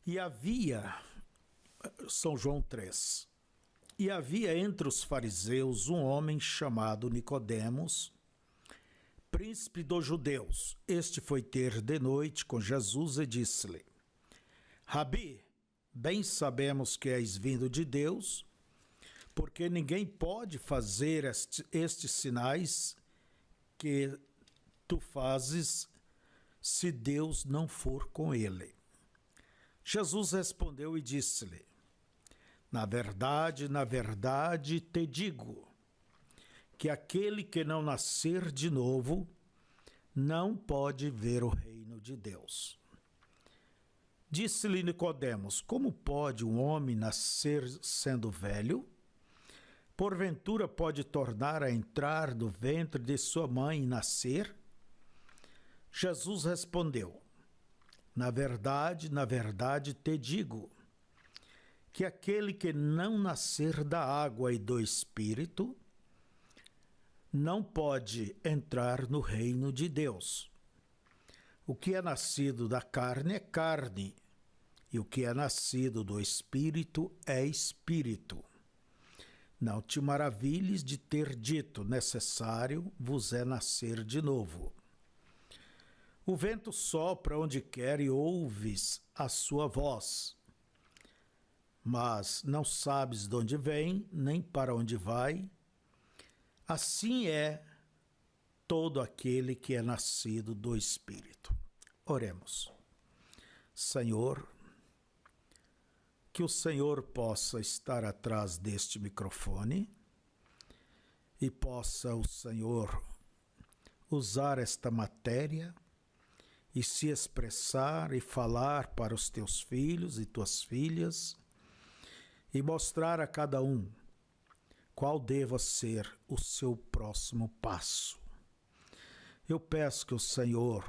E havia, São João 3, e havia entre os fariseus um homem chamado Nicodemos, príncipe dos judeus. Este foi ter de noite com Jesus e disse-lhe: Rabi, bem sabemos que és vindo de Deus, porque ninguém pode fazer estes sinais que tu fazes se Deus não for com ele. Jesus respondeu e disse-lhe: na verdade, te digo, que aquele que não nascer de novo não pode ver o reino de Deus. Disse-lhe Nicodemos: como pode um homem nascer sendo velho? Porventura pode tornar a entrar no ventre de sua mãe e nascer? Jesus respondeu: na verdade, te digo, que aquele que não nascer da água e do Espírito não pode entrar no reino de Deus. O que é nascido da carne é carne, e o que é nascido do Espírito é Espírito. Não te maravilhes de ter dito: necessário vos é nascer de novo. O vento sopra onde quer e ouves a sua voz, mas não sabes de onde vem, nem para onde vai. Assim é todo aquele que é nascido do Espírito. Oremos. Senhor, que o Senhor possa estar atrás deste microfone e possa o Senhor usar esta matéria e se expressar e falar para os teus filhos e tuas filhas e mostrar a cada um qual deva ser o seu próximo passo. Eu peço que o Senhor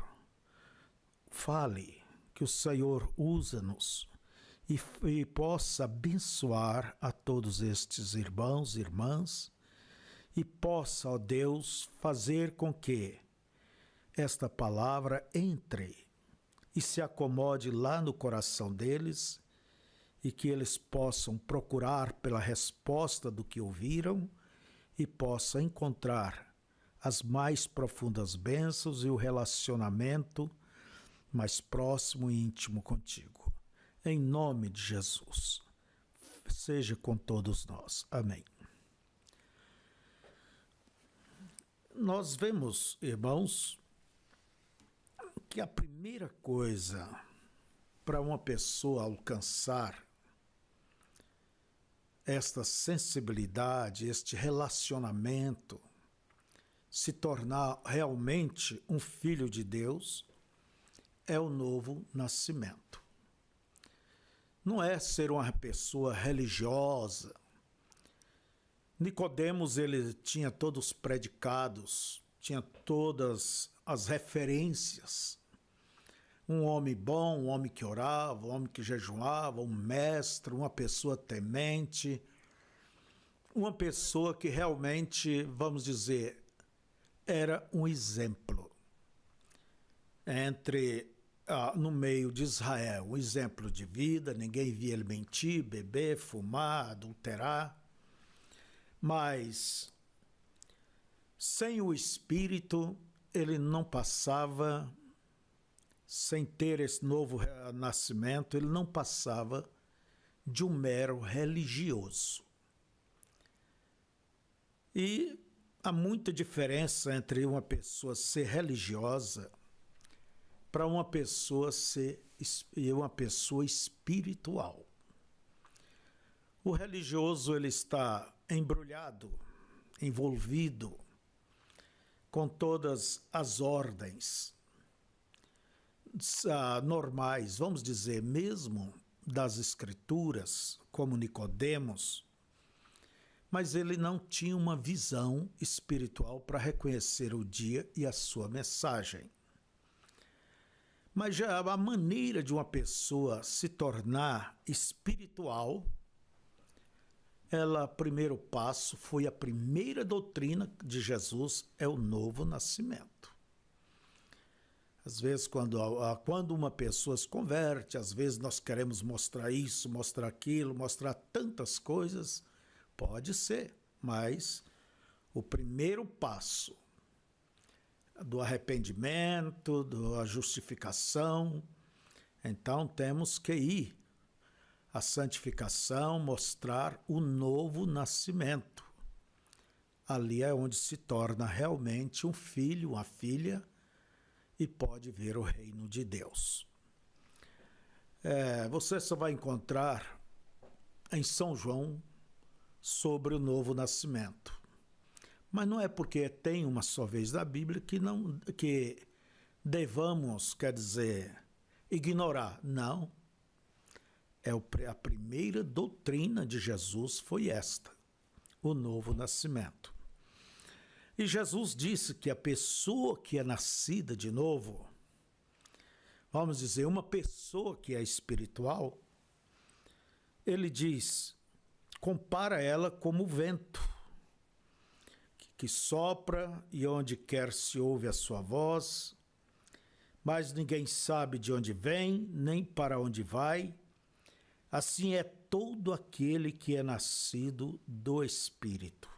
fale, que o Senhor use-nos e possa abençoar a todos estes irmãos e irmãs e possa, ó Deus, fazer com que esta palavra entre e se acomode lá no coração deles e que eles possam procurar pela resposta do que ouviram e possam encontrar as mais profundas bênçãos e o relacionamento mais próximo e íntimo contigo. Em nome de Jesus, seja com todos nós. Amém. Nós vemos, irmãos, que a primeira coisa para uma pessoa alcançar esta sensibilidade, este relacionamento, se tornar realmente um filho de Deus, é o novo nascimento. Não é ser uma pessoa religiosa. Nicodemos, ele tinha todos os predicados, tinha todas as referências. Um homem bom, um homem que orava, um homem que jejuava, um mestre, uma pessoa temente, uma pessoa que realmente, vamos dizer, era um exemplo no meio de Israel, um exemplo de vida. Ninguém via ele mentir, beber, fumar, adulterar, mas sem o Espírito ele não passava. Sem ter esse novo nascimento, ele não passava de um mero religioso. E há muita diferença entre uma pessoa ser religiosa para uma pessoa ser uma pessoa espiritual. O religioso, ele está embrulhado, envolvido com todas as ordens normais, vamos dizer, mesmo das Escrituras, como Nicodemos, mas ele não tinha uma visão espiritual para reconhecer o dia e a sua mensagem. Mas já a maneira de uma pessoa se tornar espiritual, primeiro passo foi a primeira doutrina de Jesus, é o novo nascimento. Às vezes, quando uma pessoa se converte, às vezes nós queremos mostrar isso, mostrar aquilo, mostrar tantas coisas. Pode ser, mas o primeiro passo do arrependimento, da justificação, então temos que ir à santificação, mostrar o novo nascimento. Ali é onde se torna realmente um filho, uma filha, e pode ver o reino de Deus. Você só vai encontrar em São João sobre o novo nascimento. Mas não é porque tem uma só vez na Bíblia que devamos, quer dizer, ignorar. Não. A primeira doutrina de Jesus foi esta, o novo nascimento. E Jesus disse que a pessoa que é nascida de novo, vamos dizer, uma pessoa que é espiritual, ele diz, compara ela como o vento, que sopra e onde quer se ouve a sua voz, mas ninguém sabe de onde vem, nem para onde vai. Assim é todo aquele que é nascido do Espírito.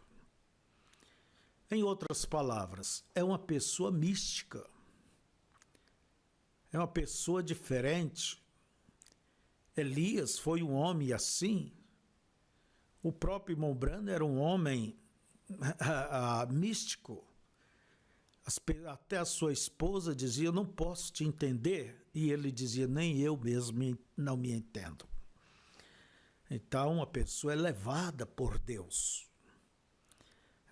Em outras palavras, é uma pessoa mística. É uma pessoa diferente. Elias foi um homem assim. O próprio irmão Branham era um homem místico. Até a sua esposa dizia, eu não posso te entender. E ele dizia, nem eu mesmo não me entendo. Então, a pessoa é levada por Deus.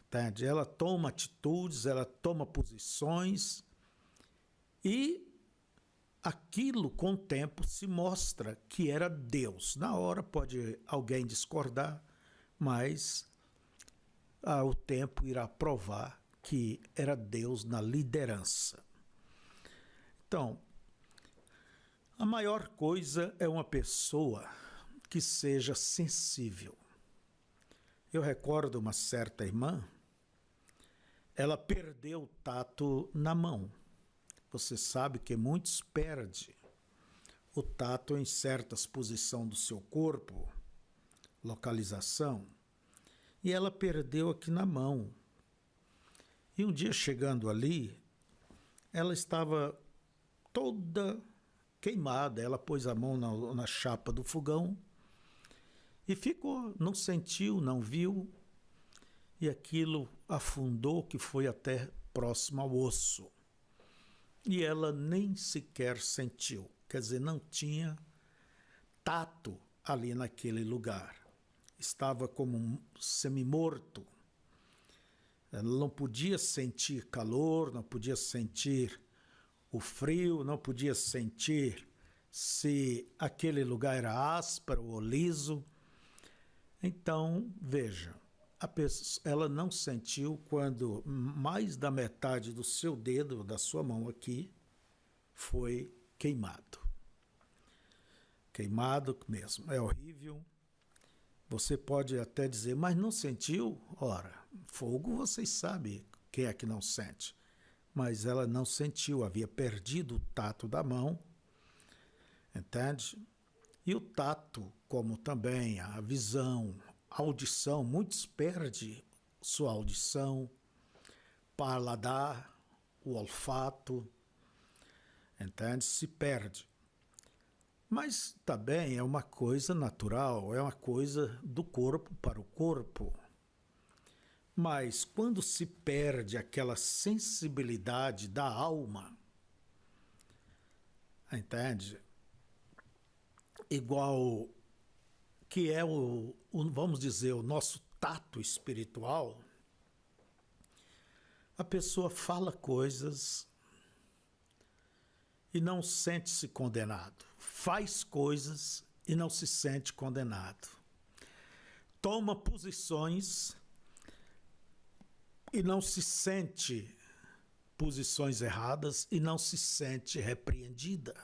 Entende? Ela toma atitudes, ela toma posições e aquilo com o tempo se mostra que era Deus. Na hora pode alguém discordar, mas o tempo irá provar que era Deus na liderança. Então, a maior coisa é uma pessoa que seja sensível. Eu recordo uma certa irmã, ela perdeu o tato na mão. Você sabe que muitos perdem o tato em certas posições do seu corpo, localização, e ela perdeu aqui na mão. E um dia chegando ali, ela estava toda queimada, ela pôs a mão na chapa do fogão e ficou, não sentiu, não viu, e aquilo afundou, que foi até próximo ao osso. E ela nem sequer sentiu, quer dizer, não tinha tato ali naquele lugar. Estava como um semi-morto. Ela não podia sentir calor, não podia sentir o frio, não podia sentir se aquele lugar era áspero ou liso. Então, veja, ela não sentiu quando mais da metade do seu dedo, da sua mão aqui, foi queimado. Queimado mesmo, é horrível. Você pode até dizer, mas não sentiu? Ora, fogo vocês sabem quem é que não sente. Mas ela não sentiu, havia perdido o tato da mão, entende? E o tato, como também a visão, a audição, muitos perdem sua audição, paladar, o olfato, entende? Se perde. Mas também é uma coisa natural, é uma coisa do corpo para o corpo. Mas quando se perde aquela sensibilidade da alma, entende? Igual que é vamos dizer, o nosso tato espiritual, a pessoa fala coisas e não sente-se condenado. Faz coisas e não se sente condenado. Toma posições e não se sente posições erradas e não se sente repreendido.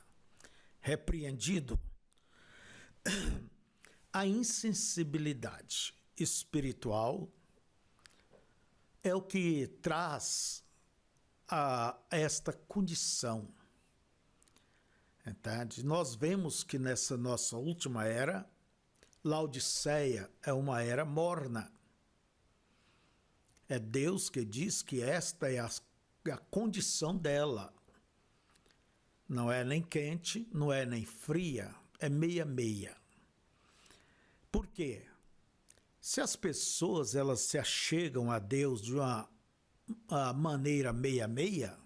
A insensibilidade espiritual é o que traz a esta condição Entende? Nós vemos que nessa nossa última era, Laodiceia é uma era morna. É Deus que diz que esta é a condição dela. Não é nem quente, não é nem fria, é meia-meia. Por quê? Se as pessoas elas se achegam a Deus de uma maneira meia-meia,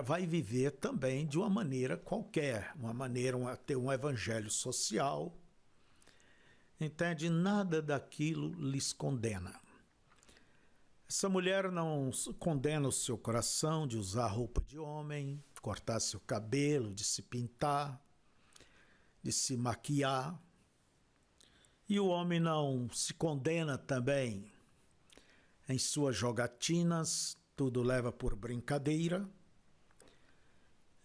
vai viver também de uma maneira qualquer, ter um evangelho social. Entende? Nada daquilo lhes condena. Essa mulher não condena o seu coração de usar roupa de homem, cortar seu cabelo, de se pintar, de se maquiar. E o homem não se condena também em suas jogatinas, tudo leva por brincadeira.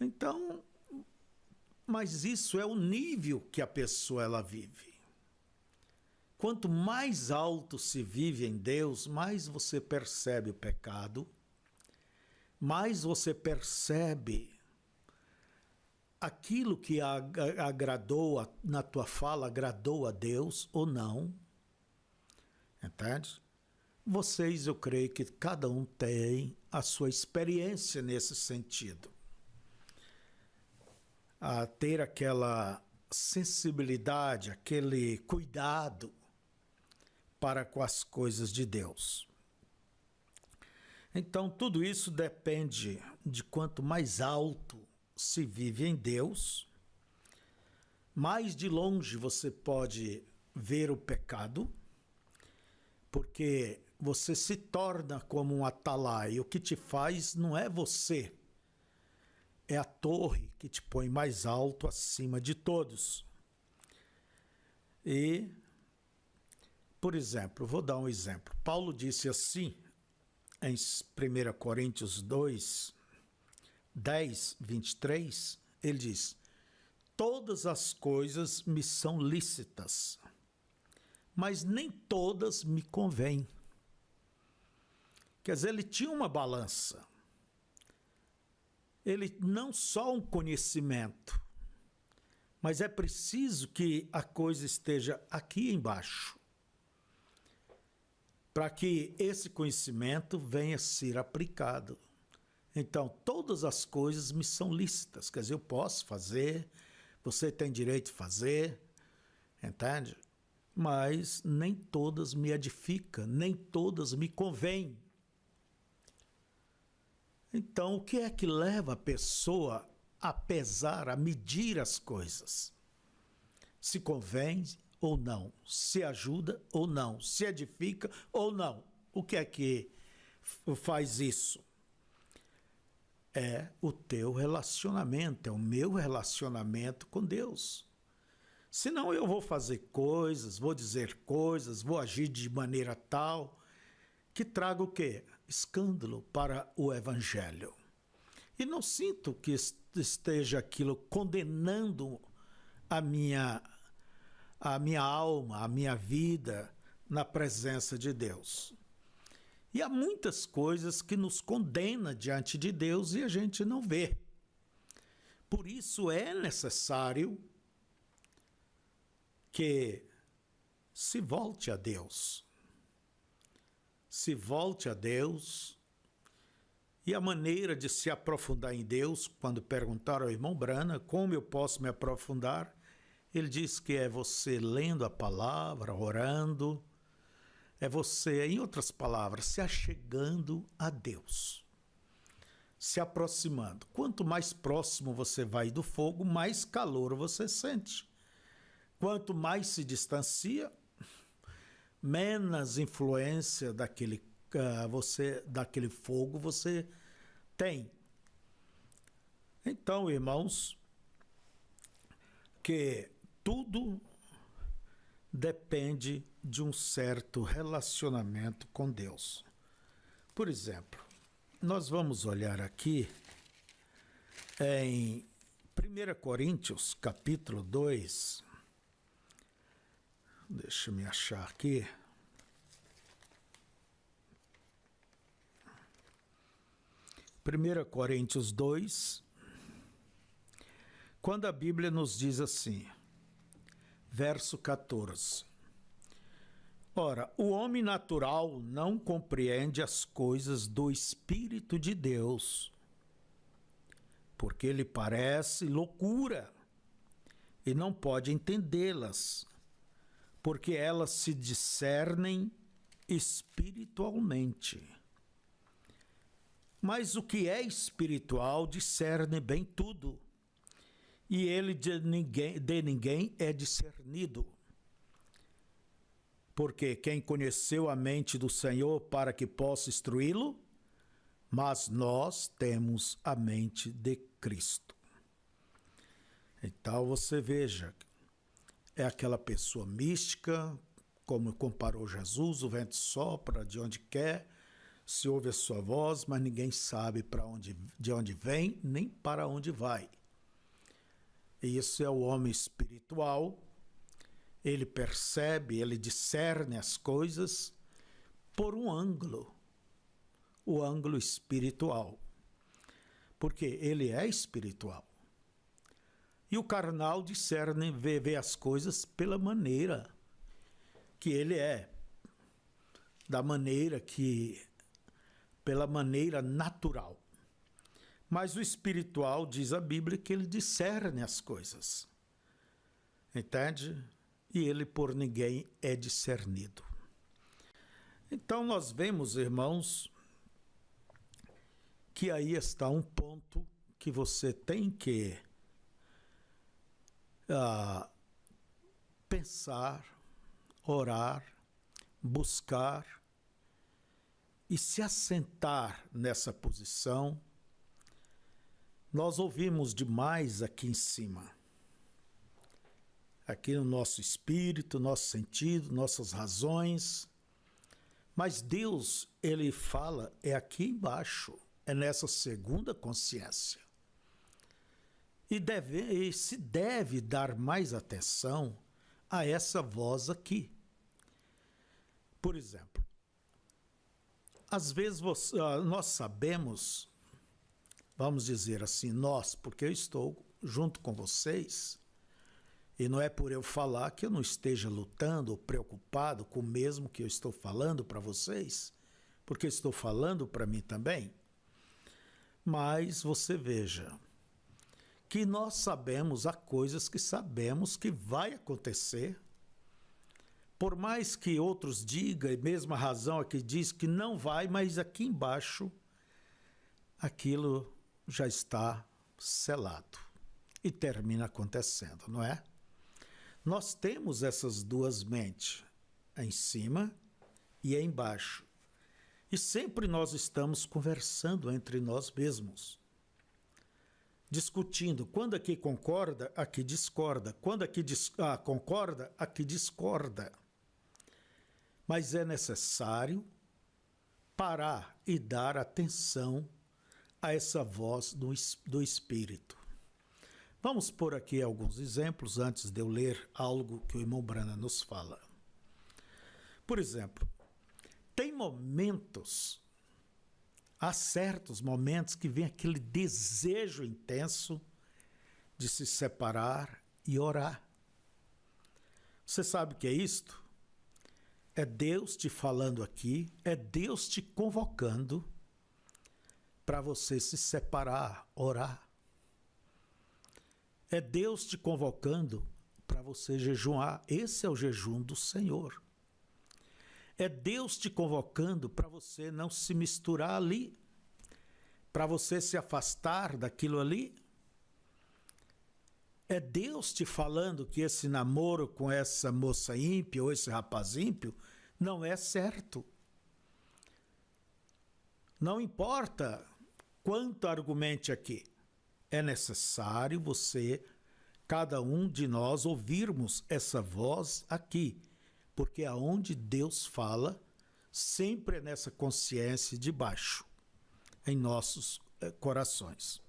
Então, mas isso é o nível que a pessoa ela vive. Quanto mais alto se vive em Deus, mais você percebe o pecado, mais você percebe aquilo que agradou na tua fala, agradou a Deus ou não. Entende? Vocês, eu creio que cada um tem a sua experiência nesse sentido. A ter aquela sensibilidade, aquele cuidado para com as coisas de Deus. Então, tudo isso depende de quanto mais alto se vive em Deus, mais de longe você pode ver o pecado, porque você se torna como um atalaia. O que te faz não é você, é a torre que te põe mais alto acima de todos. E, por exemplo, vou dar um exemplo. Paulo disse assim, em 1 Coríntios 2, 10, 23, ele diz: todas as coisas me são lícitas, mas nem todas me convêm. Quer dizer, ele tinha uma balança. Ele não só um conhecimento, mas é preciso que a coisa esteja aqui embaixo, para que esse conhecimento venha a ser aplicado. Então, todas as coisas me são lícitas, quer dizer, eu posso fazer, você tem direito de fazer, entende? Mas nem todas me edificam, nem todas me convêm. Então, o que é que leva a pessoa a pesar, a medir as coisas? Se convém ou não, se ajuda ou não, se edifica ou não. O que é que faz isso? É o teu relacionamento, é o meu relacionamento com Deus. Senão eu vou fazer coisas, vou dizer coisas, vou agir de maneira tal que traga o quê? Escândalo para o evangelho. E não sinto que esteja aquilo condenando a minha alma, a minha vida na presença de Deus. E há muitas coisas que nos condenam diante de Deus e a gente não vê. Por isso é necessário que se volte a Deus. Se volte a Deus. E a maneira de se aprofundar em Deus, quando perguntaram ao irmão Brana como eu posso me aprofundar, ele diz que é você lendo a palavra, orando, é você, em outras palavras, se achegando a Deus, se aproximando. Quanto mais próximo você vai do fogo, mais calor você sente. Quanto mais se distancia, menos influência daquele fogo você tem. Então, irmãos, que tudo depende de um certo relacionamento com Deus. Por exemplo, nós vamos olhar aqui em 1 Coríntios, capítulo 2. Deixa eu me achar aqui. 1 Coríntios 2, quando a Bíblia nos diz assim, verso 14: ora, o homem natural não compreende as coisas do Espírito de Deus, porque lhe parece loucura, e não pode entendê-las, porque elas se discernem espiritualmente. Mas o que é espiritual discerne bem tudo, e ele de ninguém é discernido. Porque quem conheceu a mente do Senhor para que possa instruí-lo? Mas nós temos a mente de Cristo. Então você veja, é aquela pessoa mística, como comparou Jesus, o vento sopra de onde quer, se ouve a sua voz, mas ninguém sabe de onde vem, nem para onde vai. E isso é o homem espiritual. Ele percebe, ele discerne as coisas por um ângulo, o ângulo espiritual, porque ele é espiritual. E o carnal discerne, vê as coisas pela maneira que ele é, pela maneira natural. Mas o espiritual, diz a Bíblia, que ele discerne as coisas. Entende? E ele por ninguém é discernido. Então nós vemos, irmãos, que aí está um ponto que você tem que pensar, orar, buscar e se assentar nessa posição. Nós ouvimos demais aqui em cima, aqui no nosso espírito, nosso sentido, nossas razões, mas Deus, ele fala, é aqui embaixo, é nessa segunda consciência. E se deve dar mais atenção a essa voz aqui. Por exemplo, às vezes nós sabemos, vamos dizer assim, nós, porque eu estou junto com vocês, e não é por eu falar que eu não esteja lutando ou preocupado com o mesmo que eu estou falando para vocês, porque estou falando para mim também. Mas você veja que nós sabemos, há coisas que sabemos que vai acontecer, por mais que outros digam, e mesmo a razão aqui diz que não vai, mas aqui embaixo aquilo já está selado e termina acontecendo, não é? Nós temos essas duas mentes, em cima e embaixo. E sempre nós estamos conversando entre nós mesmos, discutindo. Quando aqui concorda, aqui discorda. Quando aqui concorda, aqui discorda. Mas é necessário parar e dar atenção a essa voz do Espírito. Vamos pôr aqui alguns exemplos antes de eu ler algo que o irmão Brana nos fala. Por exemplo, tem momentos, há certos momentos que vem aquele desejo intenso de se separar e orar. Você sabe o que é isto? É Deus te falando aqui, é Deus te convocando para você se separar, orar. É Deus te convocando para você jejuar. Esse é o jejum do Senhor. É Deus te convocando para você não se misturar ali, para você se afastar daquilo ali. É Deus te falando que esse namoro com essa moça ímpia ou esse rapaz ímpio não é certo. Não importa quanto argumente aqui. É necessário cada um de nós, ouvirmos essa voz aqui, porque aonde Deus fala, sempre é nessa consciência de baixo, em nossos corações.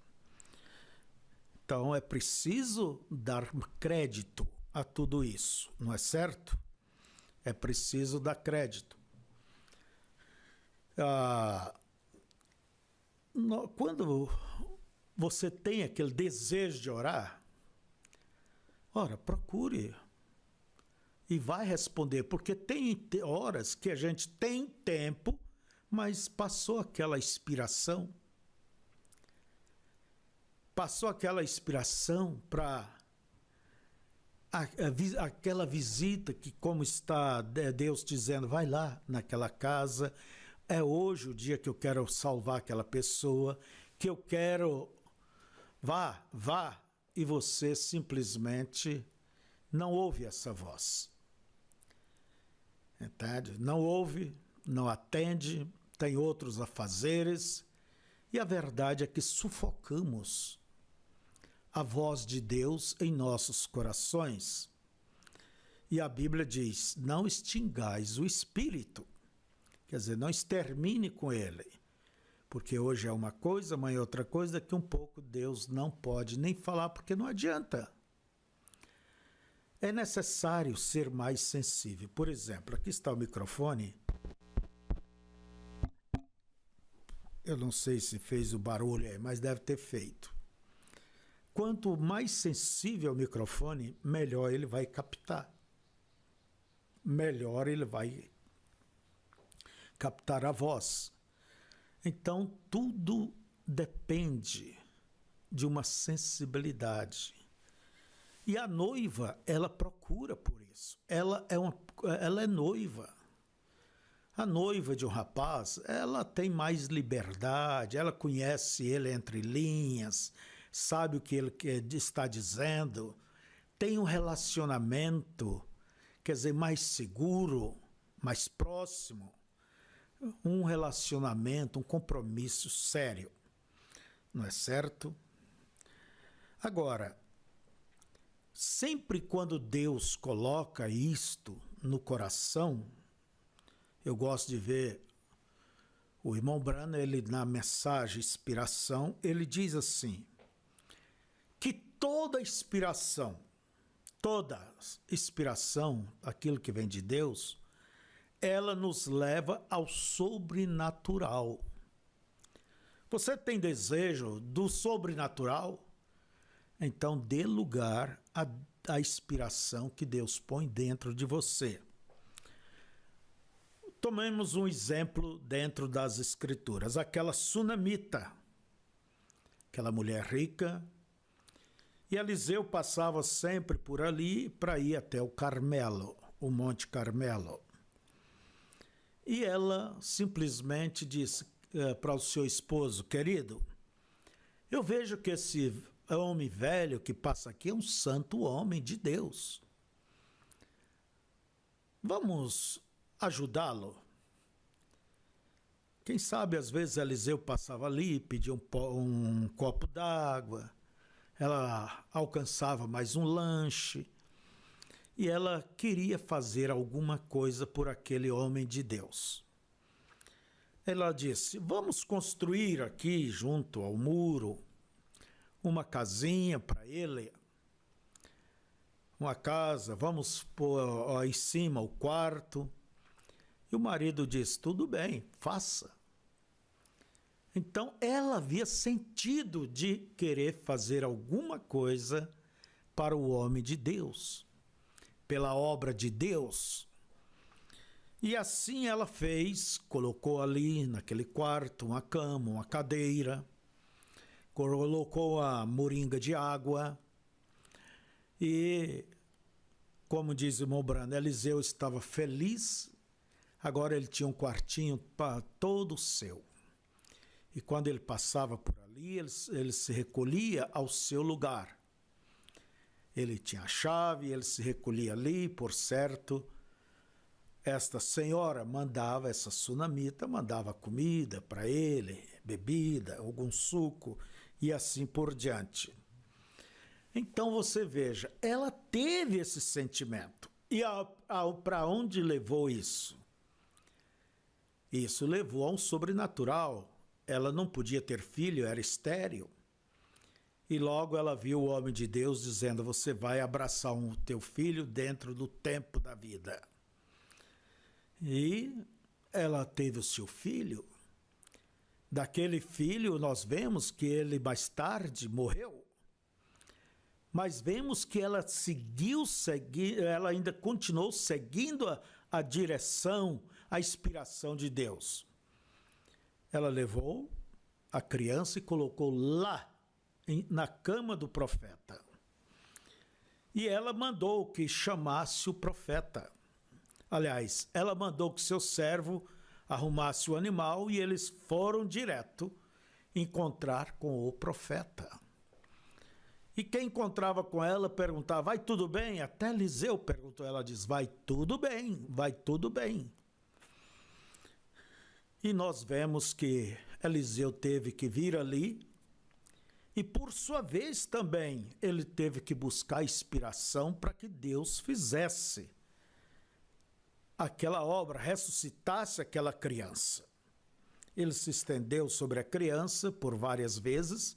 Então é preciso dar crédito a tudo isso, não é certo? É preciso dar crédito. Quando você tem aquele desejo de orar, Ora, procure e vai responder, porque tem horas que a gente tem tempo, mas passou aquela inspiração. Passou aquela inspiração para aquela visita que, como está Deus dizendo, vai lá naquela casa, é hoje o dia que eu quero salvar aquela pessoa, que eu quero, vá, e você simplesmente não ouve essa voz. Entende? Não ouve, não atende, tem outros afazeres, e a verdade é que sufocamos a voz de Deus em nossos corações. E a Bíblia diz, não extingais o Espírito. Quer dizer, não extermine com ele. Porque hoje é uma coisa, amanhã é outra coisa, daqui um pouco Deus não pode nem falar, porque não adianta. É necessário ser mais sensível. Por exemplo, aqui está o microfone. Eu não sei se fez o barulho aí, mas deve ter feito. Quanto mais sensível o microfone, melhor ele vai captar. Melhor ele vai captar a voz. Então, tudo depende de uma sensibilidade. E a noiva, ela procura por isso. Ela é noiva. A noiva de um rapaz, ela tem mais liberdade, ela conhece ele entre linhas, sabe o que ele está dizendo, tem um relacionamento, quer dizer, mais seguro, mais próximo, um relacionamento, um compromisso sério, não é certo? Agora, sempre quando Deus coloca isto no coração, eu gosto de ver o irmão Branham, ele na mensagem Inspiração, ele diz assim, que toda inspiração, aquilo que vem de Deus, ela nos leva ao sobrenatural. Você tem desejo do sobrenatural? Então dê lugar à inspiração que Deus põe dentro de você. Tomemos um exemplo dentro das Escrituras, aquela sunamita, aquela mulher rica, e Eliseu passava sempre por ali para ir até o Carmelo, o Monte Carmelo. E ela simplesmente disse para o seu esposo, querido, eu vejo que esse homem velho que passa aqui é um santo homem de Deus. Vamos ajudá-lo. Quem sabe, às vezes, Eliseu passava ali, pedia um copo d'água, ela alcançava mais um lanche, e ela queria fazer alguma coisa por aquele homem de Deus. Ela disse, vamos construir aqui, junto ao muro, uma casinha para ele, uma casa, vamos pôr em cima o quarto. E o marido disse, tudo bem, faça. Então, ela havia sentido de querer fazer alguma coisa para o homem de Deus, pela obra de Deus. E assim ela fez, colocou ali naquele quarto uma cama, uma cadeira, colocou a moringa de água e, como diz o irmão Brando, Eliseu estava feliz, agora ele tinha um quartinho para todo seu. E quando ele passava por ali, ele se recolhia ao seu lugar. Ele tinha a chave, ele se recolhia ali, por certo. Esta senhora mandava, essa sunamita, mandava comida para ele, bebida, algum suco e assim por diante. Então você veja, ela teve esse sentimento. E para onde levou isso? Isso levou a um sobrenatural. Ela não podia ter filho, era estéril. E logo ela viu o homem de Deus dizendo, você vai abraçar o teu filho dentro do tempo da vida. E ela teve o seu filho. Daquele filho nós vemos que ele mais tarde morreu. mas vemos que ela ela ainda continuou seguindo a direção, a inspiração de Deus. Ela levou a criança e colocou lá, na cama do profeta. E ela mandou que chamasse o profeta. Aliás, ela mandou que seu servo arrumasse o animal e eles foram direto encontrar com o profeta. E quem encontrava com ela perguntava, vai tudo bem? Até Eliseu perguntou, ela diz, vai tudo bem, vai tudo bem. E nós vemos que Eliseu teve que vir ali e, por sua vez, também ele teve que buscar inspiração para que Deus fizesse aquela obra, ressuscitasse aquela criança. Ele se estendeu sobre a criança por várias vezes,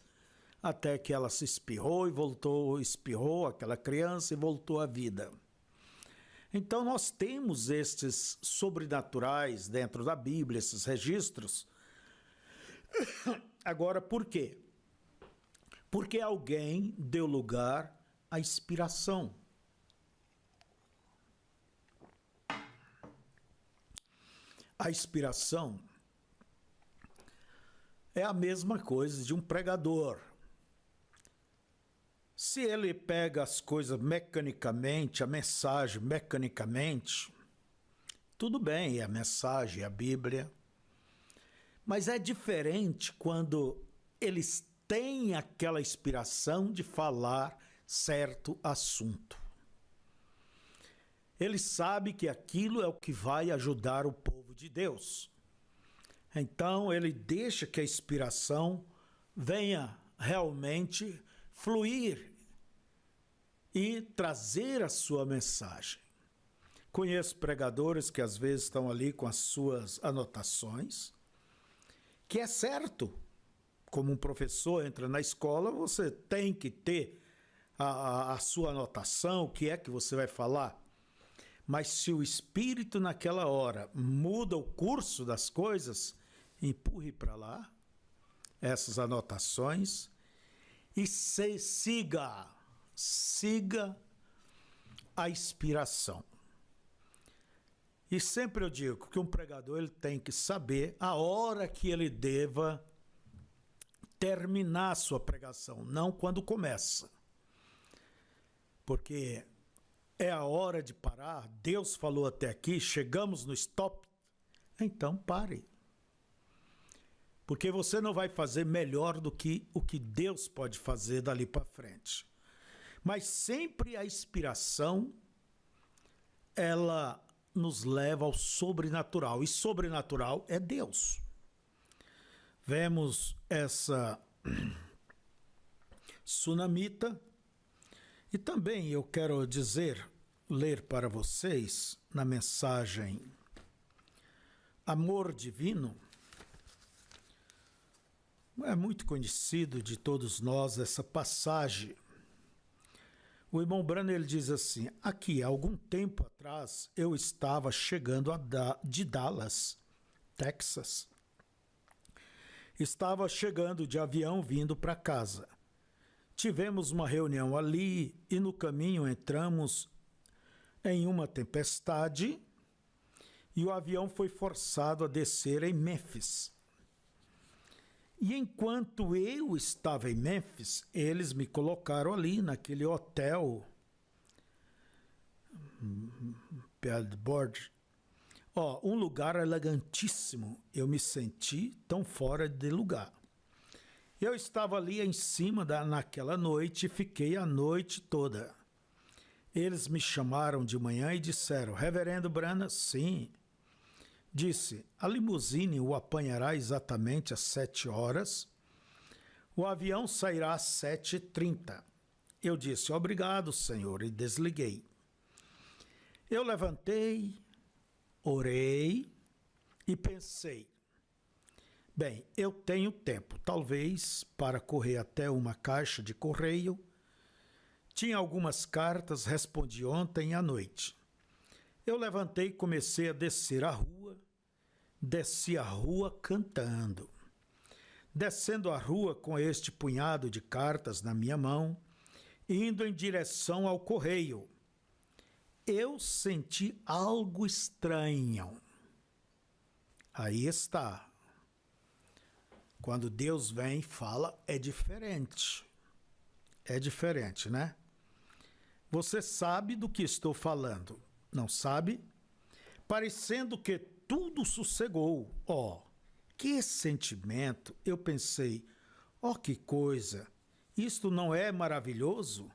até que ela se espirrou e voltou, espirrou aquela criança e voltou à vida. Então nós temos estes sobrenaturais dentro da Bíblia, esses registros. Agora, por quê? Porque alguém deu lugar à inspiração. A inspiração é a mesma coisa de um pregador. Se ele pega as coisas mecanicamente, a mensagem mecanicamente, tudo bem, é a mensagem, é a Bíblia. Mas é diferente quando eles têm aquela inspiração de falar certo assunto. Ele sabe que aquilo é o que vai ajudar o povo de Deus. Então, ele deixa que a inspiração venha realmente fluir e trazer a sua mensagem. Conheço pregadores que às vezes estão ali com as suas anotações, que é certo. Como um professor entra na escola, você tem que ter a sua anotação, o que é que você vai falar. Mas se o Espírito naquela hora muda o curso das coisas, empurre para lá essas anotações e siga a inspiração. E sempre eu digo que um pregador ele tem que saber a hora que ele deva terminar a sua pregação, não quando começa. Porque é a hora de parar, Deus falou até aqui, chegamos no stop, então pare. Porque você não vai fazer melhor do que o que Deus pode fazer dali para frente. Mas sempre a inspiração, ela nos leva ao sobrenatural, e sobrenatural é Deus. Vemos essa sunamita, e também eu quero ler para vocês na mensagem Amor Divino. É muito conhecido de todos nós essa passagem. O irmão Branham ele diz assim, aqui há algum tempo atrás eu estava chegando de Dallas, Texas. Estava chegando de avião vindo para casa. Tivemos uma reunião ali e no caminho entramos em uma tempestade e o avião foi forçado a descer em Memphis. E enquanto eu estava em Memphis, eles me colocaram ali naquele hotel Billboard. Um lugar elegantíssimo. Eu me senti tão fora de lugar. Eu estava ali em cima naquela noite e fiquei a noite toda. Eles me chamaram de manhã e disseram, Reverendo Branham, sim. Disse, a limusine o apanhará exatamente às 7 horas. O avião sairá às 7h30. Eu disse, obrigado, senhor, e desliguei. Eu levantei, orei e pensei, bem, eu tenho tempo, talvez, para correr até uma caixa de correio. Tinha algumas cartas, respondi ontem à noite. Eu levantei e comecei a descer a rua. Desci a rua cantando. Descendo a rua com este punhado de cartas na minha mão, indo em direção ao correio. Eu senti algo estranho. Aí está. Quando Deus vem e fala, é diferente. É diferente, né? Você sabe do que estou falando, não sabe? Parecendo que tudo sossegou. Que sentimento! Eu pensei, que coisa! Isto não é maravilhoso?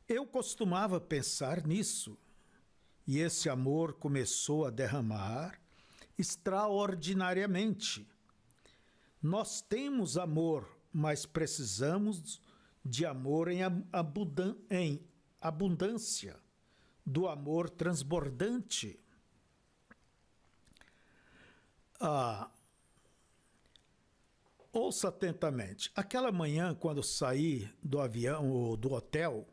Eu costumava pensar nisso, e esse amor começou a derramar extraordinariamente. Nós temos amor, mas precisamos de amor em abundância, do amor transbordante. Ouça atentamente. Aquela manhã, quando saí do avião ou do hotel,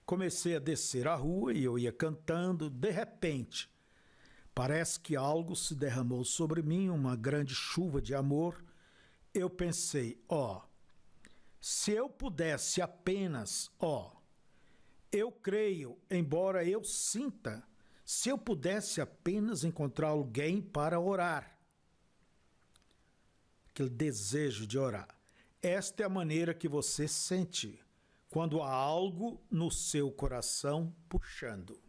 comecei a descer a rua e eu ia cantando. De repente, parece que algo se derramou sobre mim, uma grande chuva de amor. Eu pensei, se eu pudesse apenas, eu creio, embora eu sinta, se eu pudesse apenas encontrar alguém para orar. Aquele desejo de orar. Esta é a maneira que você sente quando há algo no seu coração puxando.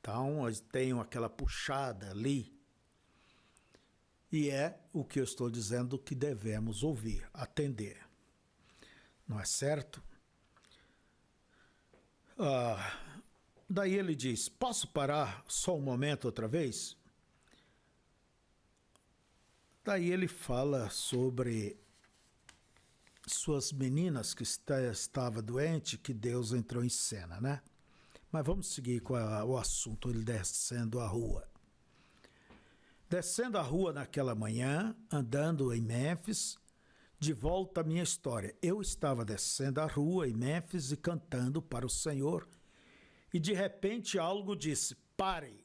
Então, eu tenho aquela puxada ali. E é o que eu estou dizendo que devemos ouvir, atender. Não é certo? Daí ele diz, posso parar só um momento outra vez? Daí ele fala sobre suas meninas que estava doente, que Deus entrou em cena, né? Mas vamos seguir com o assunto, ele descendo a rua. Descendo a rua naquela manhã, andando em Mênfis, de volta à minha história. Eu estava descendo a rua em Mênfis e cantando para o Senhor, e de repente algo disse, pare.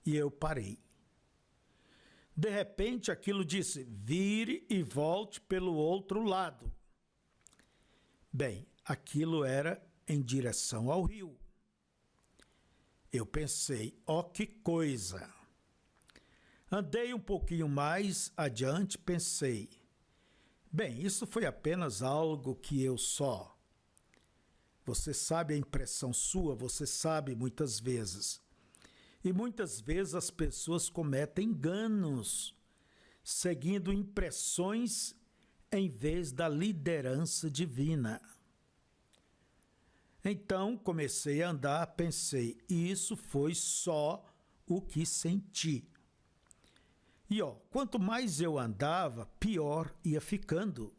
E eu parei. De repente aquilo disse, vire e volte pelo outro lado. Bem, aquilo era em direção ao rio. Eu pensei, que coisa! Andei um pouquinho mais adiante, pensei, bem, isso foi apenas algo que eu só. Você sabe a impressão sua, você sabe muitas vezes. E muitas vezes as pessoas cometem enganos, seguindo impressões em vez da liderança divina. Então comecei a andar, pensei, isso foi só o que senti. E quanto mais eu andava, pior ia ficando.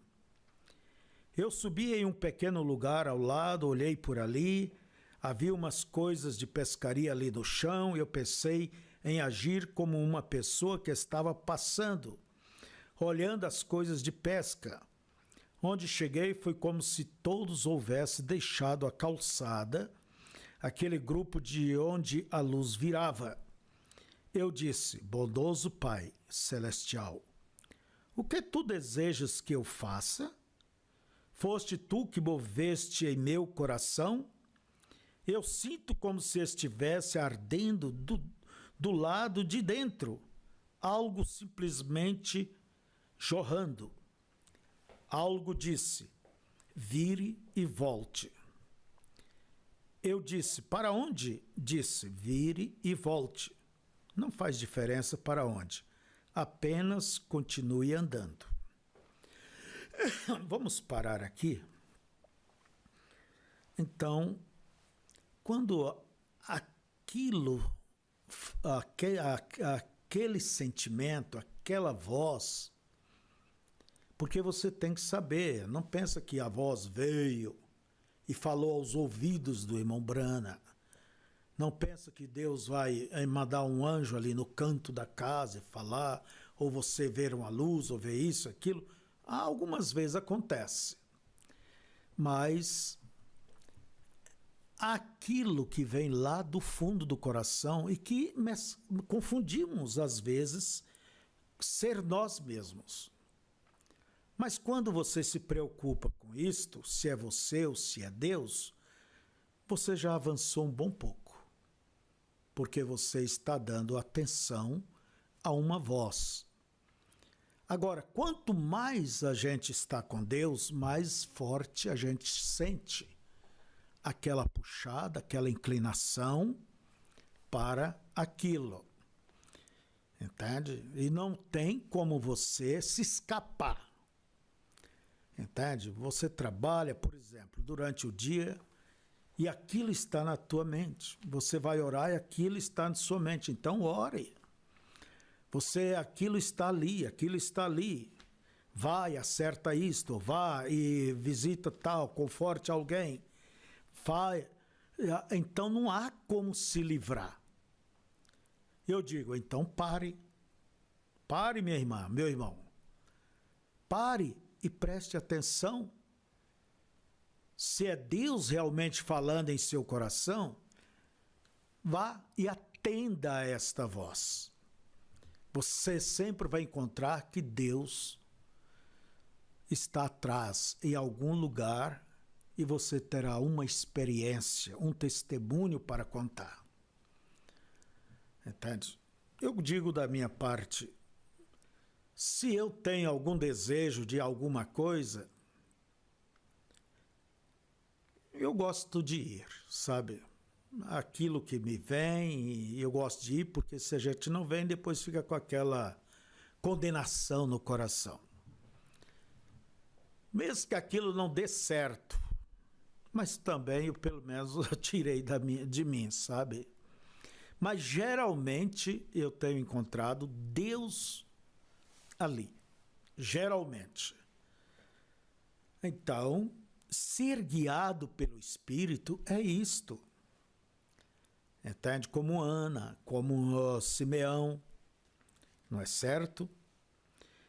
Eu subi em um pequeno lugar ao lado, olhei por ali, havia umas coisas de pescaria ali no chão e eu pensei em agir como uma pessoa que estava passando, olhando as coisas de pesca. Onde cheguei foi como se todos houvessem deixado a calçada, aquele grupo de onde a luz virava. Eu disse, bondoso Pai Celestial, o que tu desejas que eu faça? Foste tu que moveste em meu coração? Eu sinto como se estivesse ardendo do lado de dentro, algo simplesmente jorrando. Algo disse, vire e volte. Eu disse, para onde? Disse, vire e volte. Não faz diferença para onde, apenas continue andando. Vamos parar aqui. Então, quando aquele sentimento, aquela voz, porque você tem que saber, não pensa que a voz veio e falou aos ouvidos do irmão Brana. Não pensa que Deus vai mandar um anjo ali no canto da casa e falar, ou você ver uma luz, ou ver isso, aquilo. Algumas vezes acontece. Mas aquilo que vem lá do fundo do coração e que confundimos às vezes ser nós mesmos. Mas quando você se preocupa com isto, se é você ou se é Deus, você já avançou um bom pouco, porque você está dando atenção a uma voz. Agora, quanto mais a gente está com Deus, mais forte a gente sente aquela puxada, aquela inclinação para aquilo. Entende? E não tem como você se escapar. Entende? Você trabalha, por exemplo, durante o dia e aquilo está na tua mente. Você vai orar e aquilo está na sua mente. Então, ore. Aquilo está ali, aquilo está ali. Vai, acerta isto, vá e visita tal, conforte alguém. Vai. Então não há como se livrar. Eu digo, então pare. Pare, minha irmã, meu irmão. Pare e preste atenção. Se é Deus realmente falando em seu coração, vá e atenda a esta voz. Você sempre vai encontrar que Deus está atrás, em algum lugar, e você terá uma experiência, um testemunho para contar. Entende? Eu digo da minha parte, se eu tenho algum desejo de alguma coisa, eu gosto de ir, sabe? Aquilo que me vem, eu gosto de ir, porque se a gente não vem, depois fica com aquela condenação no coração. Mesmo que aquilo não dê certo, mas também eu pelo menos eu tirei de mim, sabe? Mas geralmente eu tenho encontrado Deus ali, geralmente. Então, ser guiado pelo Espírito é isto. Entende? Como Ana, como Simeão, não é certo?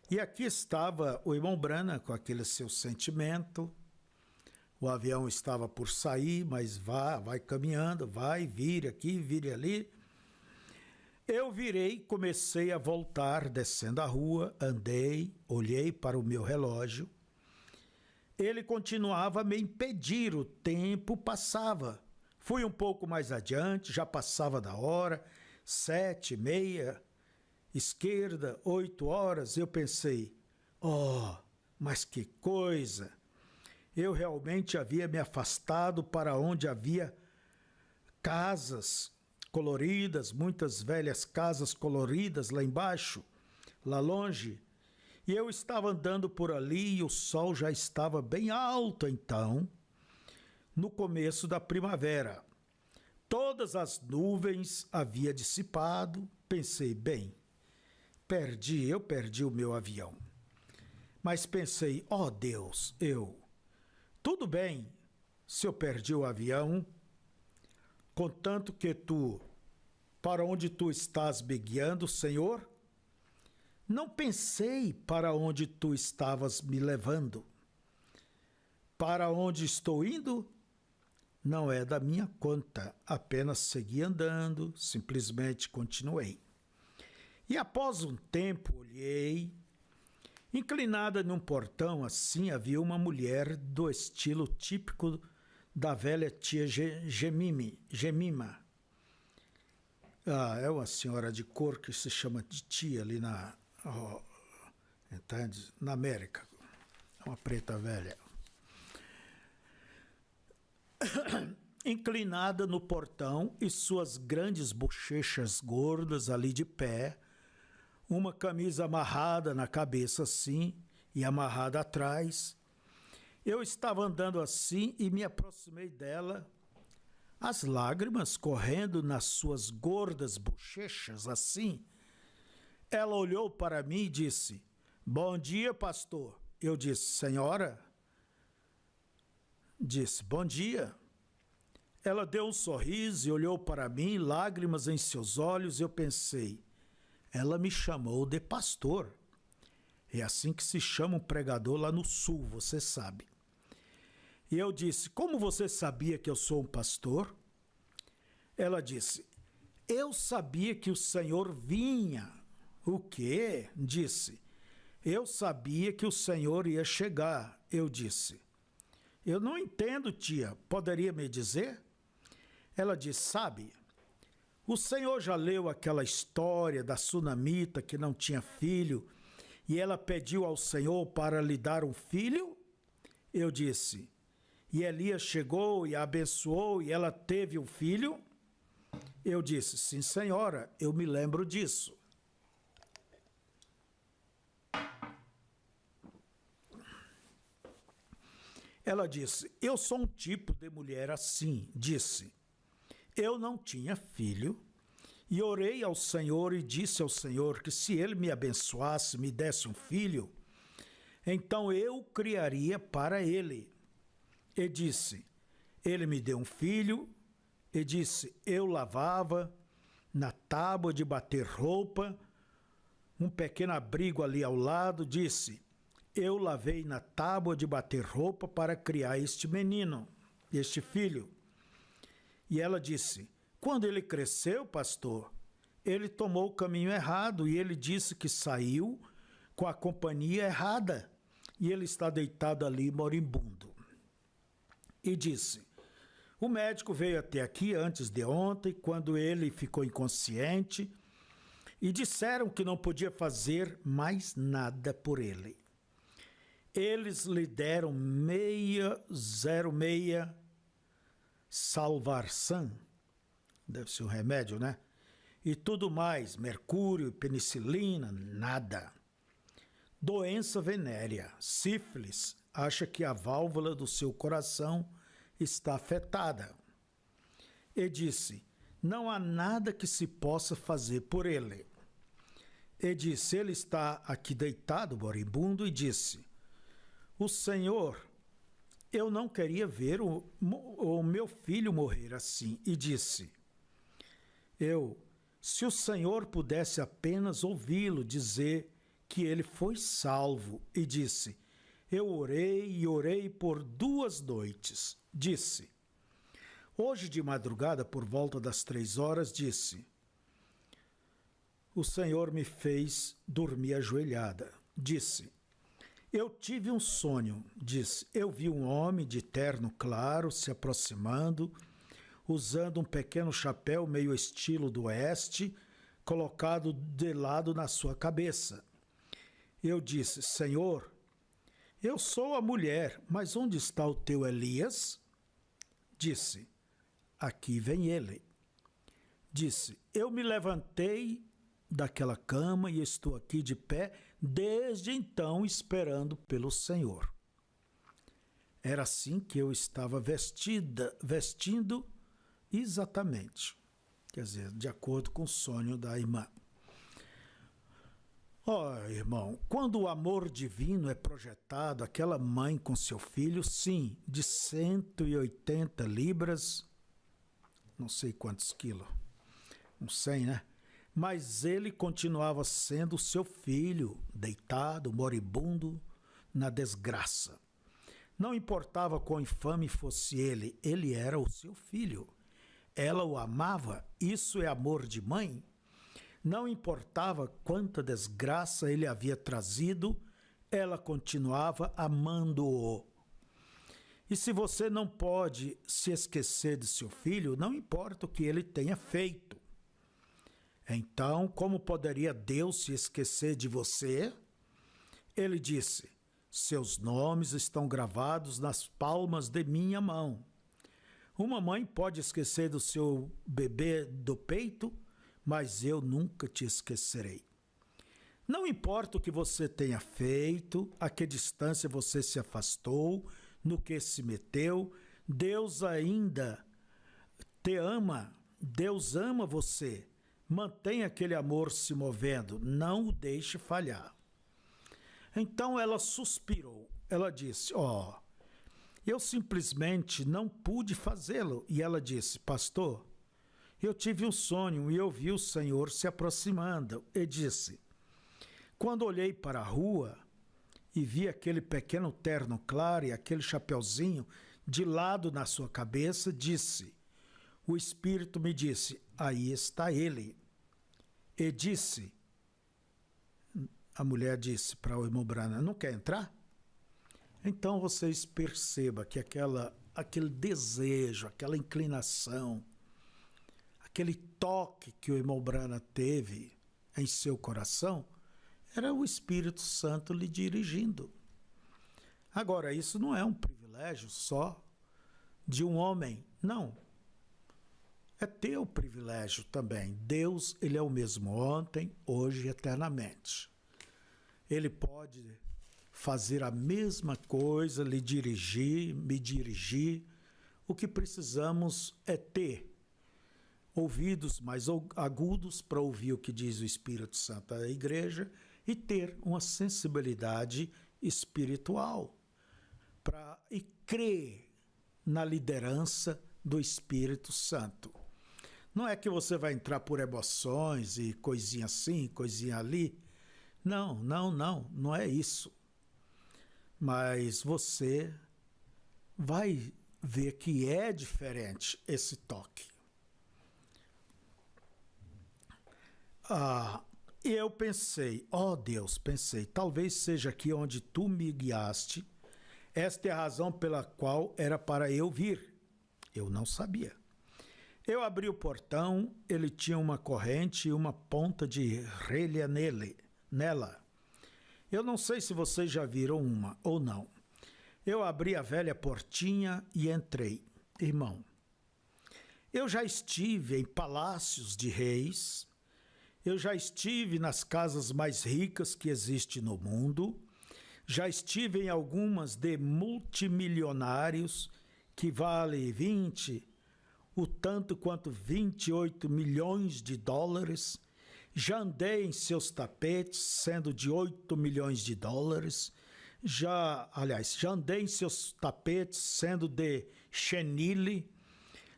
E aqui estava o irmão Branham com aquele seu sentimento. O avião estava por sair, mas vai caminhando, vai, vire aqui, vire ali. Eu virei, comecei a voltar, descendo a rua, andei, olhei para o meu relógio. Ele continuava a me impedir, o tempo passava. Fui um pouco mais adiante, já passava da hora, 7:30, esquerda, 8 horas. Eu pensei, mas que coisa! Eu realmente havia me afastado para onde havia casas coloridas, muitas velhas casas coloridas lá embaixo, lá longe. E eu estava andando por ali e o sol já estava bem alto então, no começo da primavera. Todas as nuvens havia dissipado. Pensei, bem, eu perdi o meu avião. Mas pensei, Deus, tudo bem se eu perdi o avião, contanto que para onde tu estás me guiando, Senhor? Não pensei para onde tu estavas me levando. Para onde estou indo? Não é da minha conta, apenas segui andando, simplesmente continuei. E após um tempo olhei, inclinada num portão assim havia uma mulher do estilo típico da velha tia Jemima. É uma senhora de cor que se chama de tia ali na América. É uma preta velha. Inclinada no portão e suas grandes bochechas gordas ali de pé, uma camisa amarrada na cabeça assim e amarrada atrás. Eu estava andando assim e me aproximei dela, as lágrimas correndo nas suas gordas bochechas assim. Ela olhou para mim e disse, bom dia, pastor. Eu disse, senhora? Disse, bom dia. Ela deu um sorriso e olhou para mim, lágrimas em seus olhos. Eu pensei, ela me chamou de pastor. É assim que se chama um pregador lá no sul, você sabe. E eu disse, como você sabia que eu sou um pastor? Ela disse, eu sabia que o Senhor vinha. O quê? Disse, Eu sabia que o Senhor ia chegar. Eu disse: eu não entendo, tia. Poderia me dizer? Ela disse: sabe, o Senhor já leu aquela história da sunamita que não tinha filho e ela pediu ao Senhor para lhe dar um filho? Eu disse: e Elias chegou e a abençoou e ela teve um filho? Eu disse: sim, senhora, eu me lembro disso. Ela disse: eu sou um tipo de mulher assim. Disse: eu não tinha filho e orei ao Senhor e disse ao Senhor que se ele me abençoasse, me desse um filho, então eu criaria para ele. E disse: ele me deu um filho. E disse: eu lavava na tábua de bater roupa, um pequeno abrigo ali ao lado. Disse: eu lavei na tábua de bater roupa para criar este menino, este filho. E ela disse: quando ele cresceu, pastor, ele tomou o caminho errado e ele disse que saiu com a companhia errada e ele está deitado ali moribundo. E disse: o médico veio até aqui antes de ontem, quando ele ficou inconsciente, e disseram que não podia fazer mais nada por ele. Eles lhe deram 606 Salvarsan, deve ser um remédio, né? E tudo mais, mercúrio, penicilina, nada. Doença venérea, sífilis, acha que a válvula do seu coração está afetada. E disse: não há nada que se possa fazer por ele. E disse: ele está aqui deitado, moribundo, e disse: o Senhor, eu não queria ver o meu filho morrer assim. E disse: se o Senhor pudesse apenas ouvi-lo dizer que ele foi salvo. E disse: eu orei e orei por 2 noites. Disse: hoje de madrugada, por volta das 3 horas, disse: o Senhor me fez dormir ajoelhada. Disse: eu tive um sonho. Disse: eu vi um homem de terno claro se aproximando, usando um pequeno chapéu meio estilo do oeste, colocado de lado na sua cabeça. Eu disse: Senhor, eu sou a mulher, mas onde está o teu Elias? Disse: aqui vem ele. Disse: eu me levantei daquela cama e estou aqui de pé desde então esperando pelo Senhor. Era assim que eu estava vestindo exatamente, quer dizer, de acordo com o sonho da irmã. Irmão, quando o amor divino é projetado, aquela mãe com seu filho, sim, de 180 libras, não sei quantos quilos, uns 100, né? Mas ele continuava sendo seu filho, deitado, moribundo, na desgraça. Não importava quão infame fosse ele, ele era o seu filho. Ela o amava, isso é amor de mãe? Não importava quanta desgraça ele havia trazido, ela continuava amando-o. E se você não pode se esquecer de seu filho, não importa o que ele tenha feito. Então, como poderia Deus se esquecer de você? Ele disse: seus nomes estão gravados nas palmas de minha mão. Uma mãe pode esquecer do seu bebê do peito, mas eu nunca te esquecerei. Não importa o que você tenha feito, a que distância você se afastou, no que se meteu, Deus ainda te ama, Deus ama você. Mantenha aquele amor se movendo, não o deixe falhar. Então ela suspirou, ela disse: eu simplesmente não pude fazê-lo. E ela disse: pastor, eu tive um sonho e eu vi o Senhor se aproximando. E disse: quando olhei para a rua e vi aquele pequeno terno claro e aquele chapeuzinho de lado na sua cabeça, disse: o Espírito me disse: aí está ele. E disse: a mulher disse para o irmão Branham: não quer entrar? Então vocês percebam que aquele desejo, aquela inclinação, aquele toque que o irmão Branham teve em seu coração, era o Espírito Santo lhe dirigindo. Agora, isso não é um privilégio só de um homem, não. É teu privilégio também. Deus, ele é o mesmo ontem, hoje e eternamente. Ele pode fazer a mesma coisa, lhe dirigir, me dirigir. O que precisamos é ter ouvidos mais agudos para ouvir o que diz o Espírito Santo à igreja e ter uma sensibilidade espiritual e crer na liderança do Espírito Santo. Não é que você vai entrar por emoções e coisinha assim, coisinha ali. Não é isso. Mas você vai ver que é diferente esse toque. E eu pensei, Deus, talvez seja aqui onde tu me guiaste. Esta é a razão pela qual era para eu vir. Eu não sabia. Eu abri o portão, ele tinha uma corrente e uma ponta de relha nela. Eu não sei se vocês já viram uma ou não. Eu abri a velha portinha e entrei. Irmão, eu já estive em palácios de reis, eu já estive nas casas mais ricas que existem no mundo, já estive em algumas de multimilionários que vale 20, o tanto quanto 28 milhões de dólares. Já andei em seus tapetes, sendo de 8 milhões de dólares. Já andei em seus tapetes, sendo de chenille,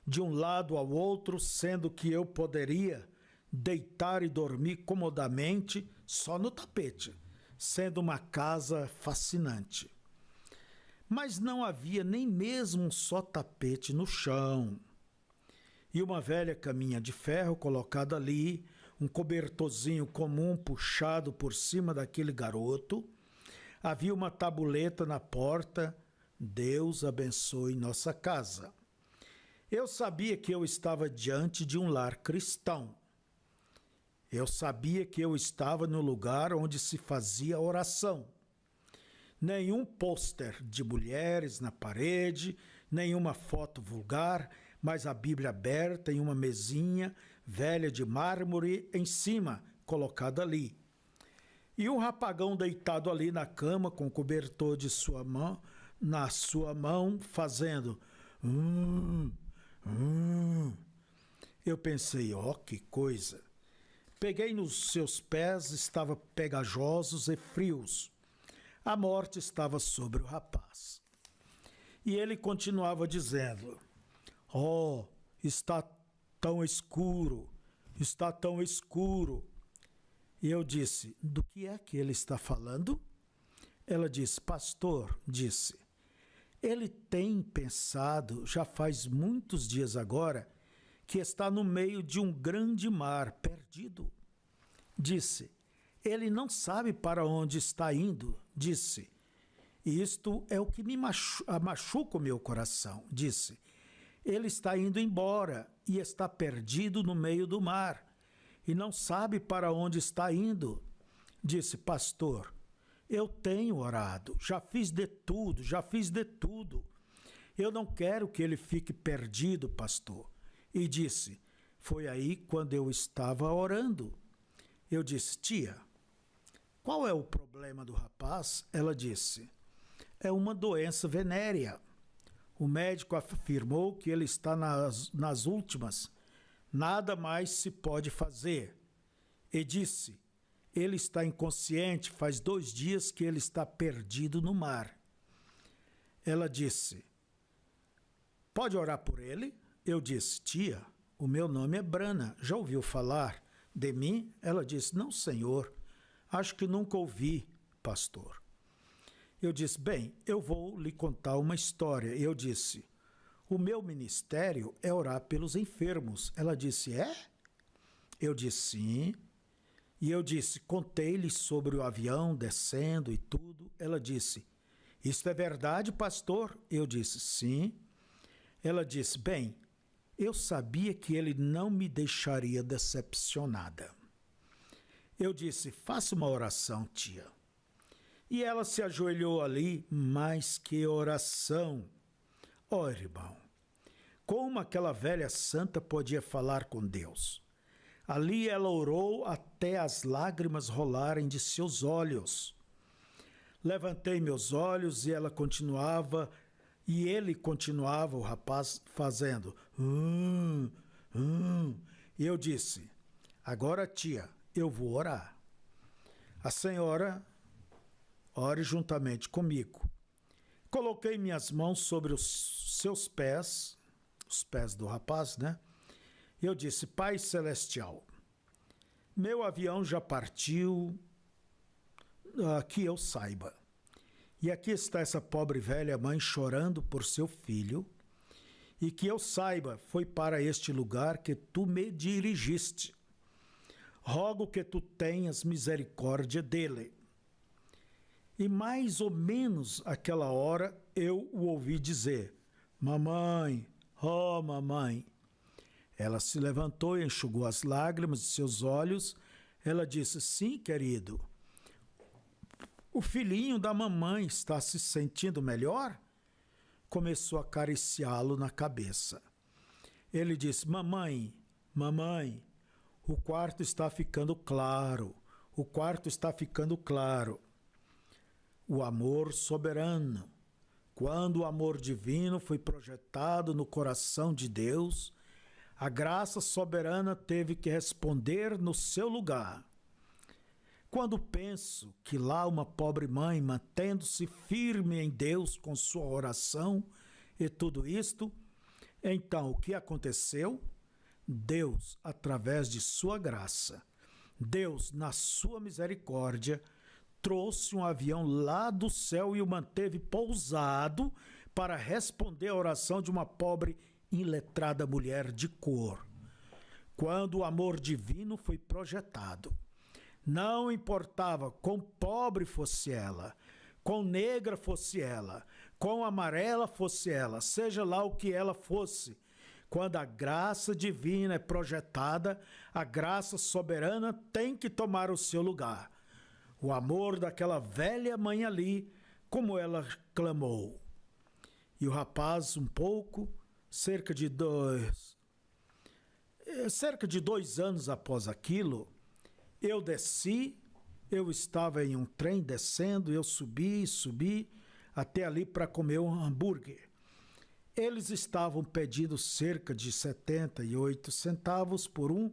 de um lado ao outro, sendo que eu poderia deitar e dormir comodamente só no tapete, sendo uma casa fascinante. Mas não havia nem mesmo um só tapete no chão. E uma velha caminha de ferro colocada ali, um cobertorzinho comum puxado por cima daquele garoto. Havia uma tabuleta na porta: Deus abençoe nossa casa. Eu sabia que eu estava diante de um lar cristão. Eu sabia que eu estava no lugar onde se fazia oração. Nenhum pôster de mulheres na parede, nenhuma foto vulgar, mas a Bíblia aberta em uma mesinha velha de mármore em cima, colocada ali. E um rapagão deitado ali na cama com o cobertor de sua mão, na sua mão, fazendo Eu pensei, que coisa. Peguei nos seus pés, estavam pegajosos e frios. A morte estava sobre o rapaz. E ele continuava dizendo: está tão escuro, está tão escuro. E eu disse: do que é que ele está falando? Ela disse: pastor, ele tem pensado, já faz muitos dias agora, que está no meio de um grande mar, perdido. Ele não sabe para onde está indo. Isto é o que me machuca o meu coração. Ele está indo embora e está perdido no meio do mar e não sabe para onde está indo. Pastor, eu tenho orado, já fiz de tudo. Eu não quero que ele fique perdido, pastor. E foi aí quando eu estava orando. Eu disse: tia, qual é o problema do rapaz? Ela disse: é uma doença venérea. O médico afirmou que ele está nas últimas. Nada mais se pode fazer. E ele está inconsciente, faz 2 dias que ele está perdido no mar. Ela disse: pode orar por ele? Eu disse: tia, o meu nome é Brana, já ouviu falar de mim? Ela disse: não, senhor, acho que nunca ouvi, pastor. Eu disse: bem, eu vou lhe contar uma história. Eu disse: o meu ministério é orar pelos enfermos. Ela disse: é? Eu disse: sim. E eu disse, contei-lhe sobre o avião descendo e tudo. Ela disse, isto é verdade, pastor? Eu disse, sim. Ela disse, bem, eu sabia que ele não me deixaria decepcionada. Eu disse, faça uma oração, tia. E ela se ajoelhou ali, mas que oração! Ó, irmão, como aquela velha santa podia falar com Deus? Ali ela orou até as lágrimas rolarem de seus olhos. Levantei meus olhos e ele continuava, o rapaz, fazendo E eu disse, agora, tia, eu vou orar. A senhora ore juntamente comigo. Coloquei minhas mãos sobre os seus pés, os pés do rapaz, né? E eu disse, Pai Celestial, meu avião já partiu, que eu saiba. E aqui está essa pobre velha mãe chorando por seu filho, e que eu saiba, foi para este lugar que tu me dirigiste. Rogo que tu tenhas misericórdia dele. E mais ou menos aquela hora eu o ouvi dizer, mamãe, oh mamãe. Ela se levantou e enxugou as lágrimas de seus olhos. Ela disse, sim, querido. O filhinho da mamãe está se sentindo melhor? Começou a acariciá-lo na cabeça. Ele disse, mamãe, o quarto está ficando claro. O quarto está ficando claro. O amor soberano. Quando o amor divino foi projetado no coração de Deus, a graça soberana teve que responder no seu lugar. Quando penso que lá uma pobre mãe, mantendo-se firme em Deus com sua oração e tudo isto, então o que aconteceu? Deus, através de sua graça, Deus, na sua misericórdia, trouxe um avião lá do céu e o manteve pousado para responder à oração de uma pobre iletrada mulher de cor. Quando o amor divino foi projetado, não importava quão pobre fosse ela, quão negra fosse ela, quão amarela fosse ela, seja lá o que ela fosse, quando a graça divina é projetada, a graça soberana tem que tomar o seu lugar. O amor daquela velha mãe ali, como ela clamou. E o rapaz, cerca de 2 anos após aquilo, eu desci, eu estava em um trem descendo, eu subi até ali para comer um hambúrguer. Eles estavam pedindo cerca de 78 centavos por um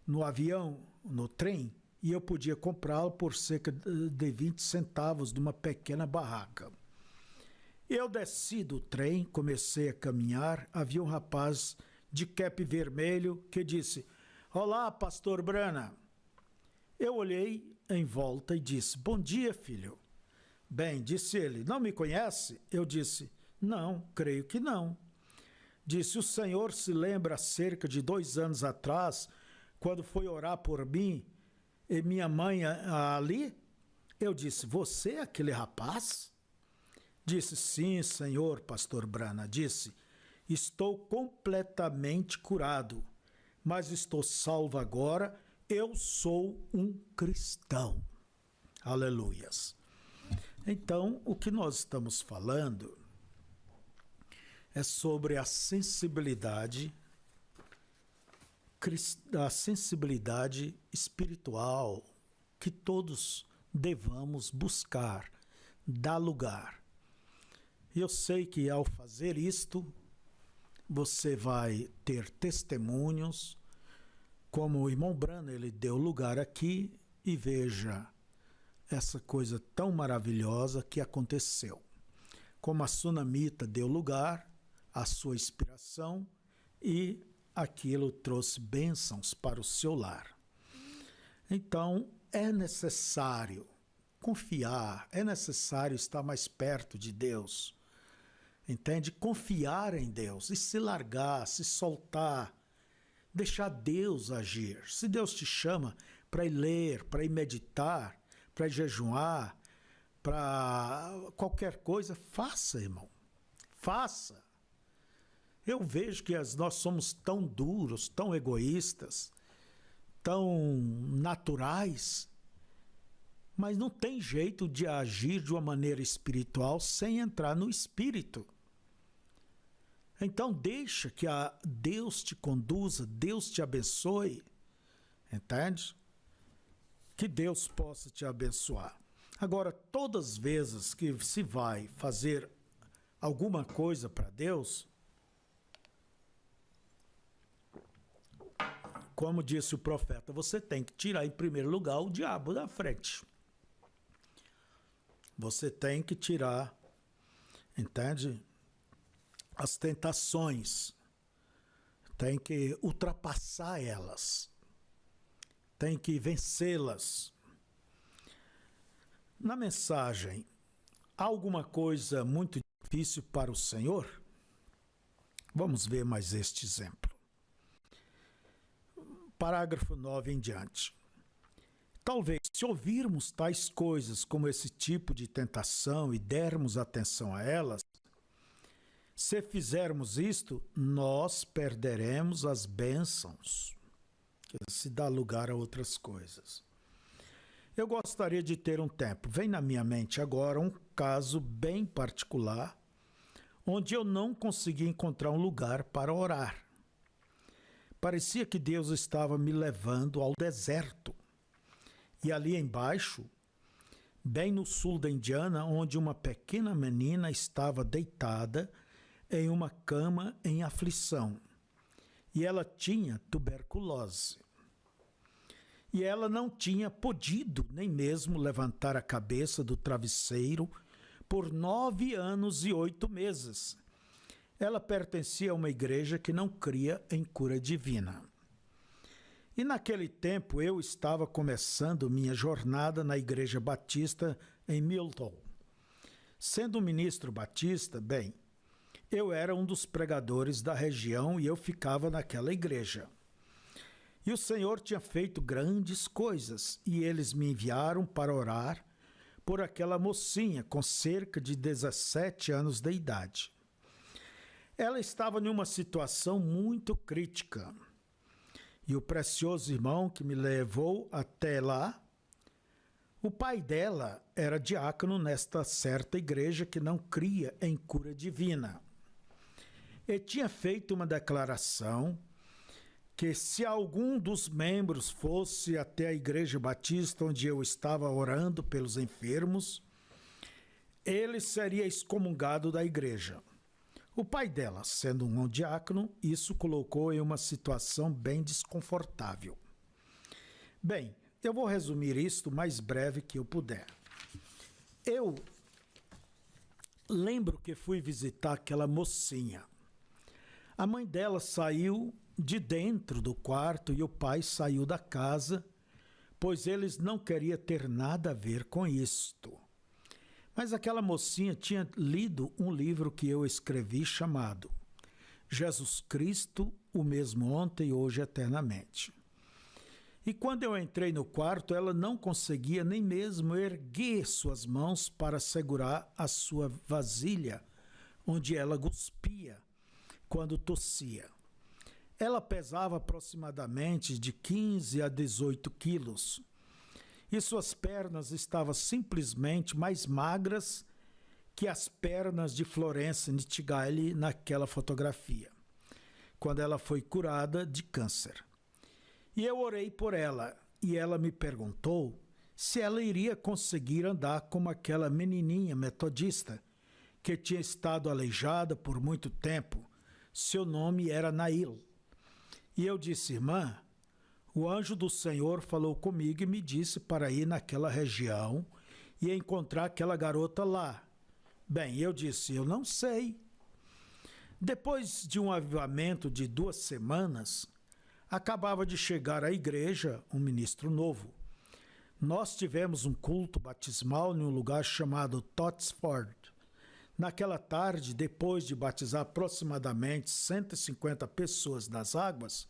no avião, no trem, e eu podia comprá-lo por cerca de 20 centavos de uma pequena barraca. Eu desci do trem, comecei a caminhar, havia um rapaz de cap vermelho que disse, olá, pastor Brana. Eu olhei em volta e disse, bom dia, filho. Bem, disse ele, não me conhece? Eu disse, não, creio que não. Disse, o senhor se lembra cerca de 2 anos atrás, quando foi orar por mim e minha mãe ali? Eu disse, você é aquele rapaz? Disse, sim, senhor, pastor Brana. Disse, estou completamente curado, mas estou salvo agora. Eu sou um cristão. Aleluias. Então, o que nós estamos falando é sobre a sensibilidade espiritual que todos devamos buscar, dar lugar. E eu sei que ao fazer isto, você vai ter testemunhos, como o irmão Brana, ele deu lugar aqui, e veja essa coisa tão maravilhosa que aconteceu. Como a sunamita deu lugar à sua inspiração e aquilo trouxe bênçãos para o seu lar. Então, é necessário confiar, é necessário estar mais perto de Deus, entende? Confiar em Deus e se largar, se soltar, deixar Deus agir. Se Deus te chama para ir ler, para ir meditar, para ir jejuar, para qualquer coisa, faça, irmão. Faça. Eu vejo que nós somos tão duros, tão egoístas, tão naturais, mas não tem jeito de agir de uma maneira espiritual sem entrar no espírito. Então deixa que Deus te conduza, Deus te abençoe, entende? Que Deus possa te abençoar. Agora, todas as vezes que se vai fazer alguma coisa para Deus, como disse o profeta, você tem que tirar em primeiro lugar o diabo da frente. Você tem que tirar, entende? As tentações. Tem que ultrapassar elas. Tem que vencê-las. Na mensagem, há alguma coisa muito difícil para o Senhor? Vamos ver mais este exemplo. Parágrafo 9 em diante. Talvez, se ouvirmos tais coisas como esse tipo de tentação e dermos atenção a elas, se fizermos isto, nós perderemos as bênçãos, que se dá lugar a outras coisas. Eu gostaria de ter um tempo. Vem na minha mente agora um caso bem particular, onde eu não consegui encontrar um lugar para orar. Parecia que Deus estava me levando ao deserto. E ali embaixo, bem no sul da Indiana, onde uma pequena menina estava deitada em uma cama em aflição. E ela tinha tuberculose. E ela não tinha podido nem mesmo levantar a cabeça do travesseiro por 9 anos e 8 meses. Ela pertencia a uma igreja que não cria em cura divina. E naquele tempo eu estava começando minha jornada na Igreja Batista em Milton. Sendo um ministro batista, bem, eu era um dos pregadores da região e eu ficava naquela igreja. E o Senhor tinha feito grandes coisas e eles me enviaram para orar por aquela mocinha com cerca de 17 anos de idade. Ela estava em uma situação muito crítica. E o precioso irmão que me levou até lá, o pai dela era diácono nesta certa igreja que não cria em cura divina. Ele tinha feito uma declaração que se algum dos membros fosse até a igreja batista onde eu estava orando pelos enfermos, ele seria excomungado da igreja. O pai dela, sendo um diácono, isso colocou em uma situação bem desconfortável. Bem, eu vou resumir isto o mais breve que eu puder. Eu lembro que fui visitar aquela mocinha. A mãe dela saiu de dentro do quarto e o pai saiu da casa, pois eles não queriam ter nada a ver com isto. Mas aquela mocinha tinha lido um livro que eu escrevi chamado Jesus Cristo, o mesmo ontem, hoje, eternamente. E quando eu entrei no quarto, ela não conseguia nem mesmo erguer suas mãos para segurar a sua vasilha, onde ela cuspia quando tossia. Ela pesava aproximadamente de 15 a 18 quilos. E suas pernas estavam simplesmente mais magras que as pernas de Florence Nightingale naquela fotografia, quando ela foi curada de câncer. E eu orei por ela, e ela me perguntou se ela iria conseguir andar como aquela menininha metodista que tinha estado aleijada por muito tempo. Seu nome era Nail. E eu disse, irmã, o anjo do Senhor falou comigo e me disse para ir naquela região e encontrar aquela garota lá. Bem, eu disse, eu não sei. Depois de um avivamento de 2 semanas, acabava de chegar à igreja um ministro novo. Nós tivemos um culto batismal em um lugar chamado Tottsford. Naquela tarde, depois de batizar aproximadamente 150 pessoas nas águas,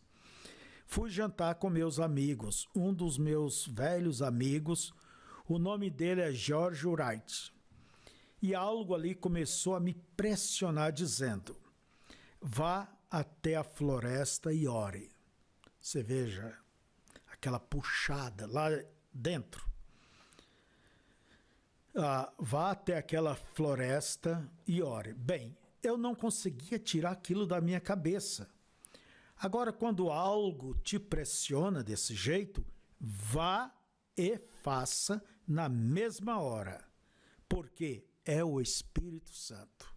Fui jantar com meus amigos. Um dos meus velhos amigos, o nome dele é George Wright. E algo ali começou a me pressionar dizendo: vá até a floresta e ore. Você veja aquela puxada lá dentro. Vá até aquela floresta e ore. Bem, eu não conseguia tirar aquilo da minha cabeça. Agora, quando algo te pressiona desse jeito, vá e faça na mesma hora, porque é o Espírito Santo.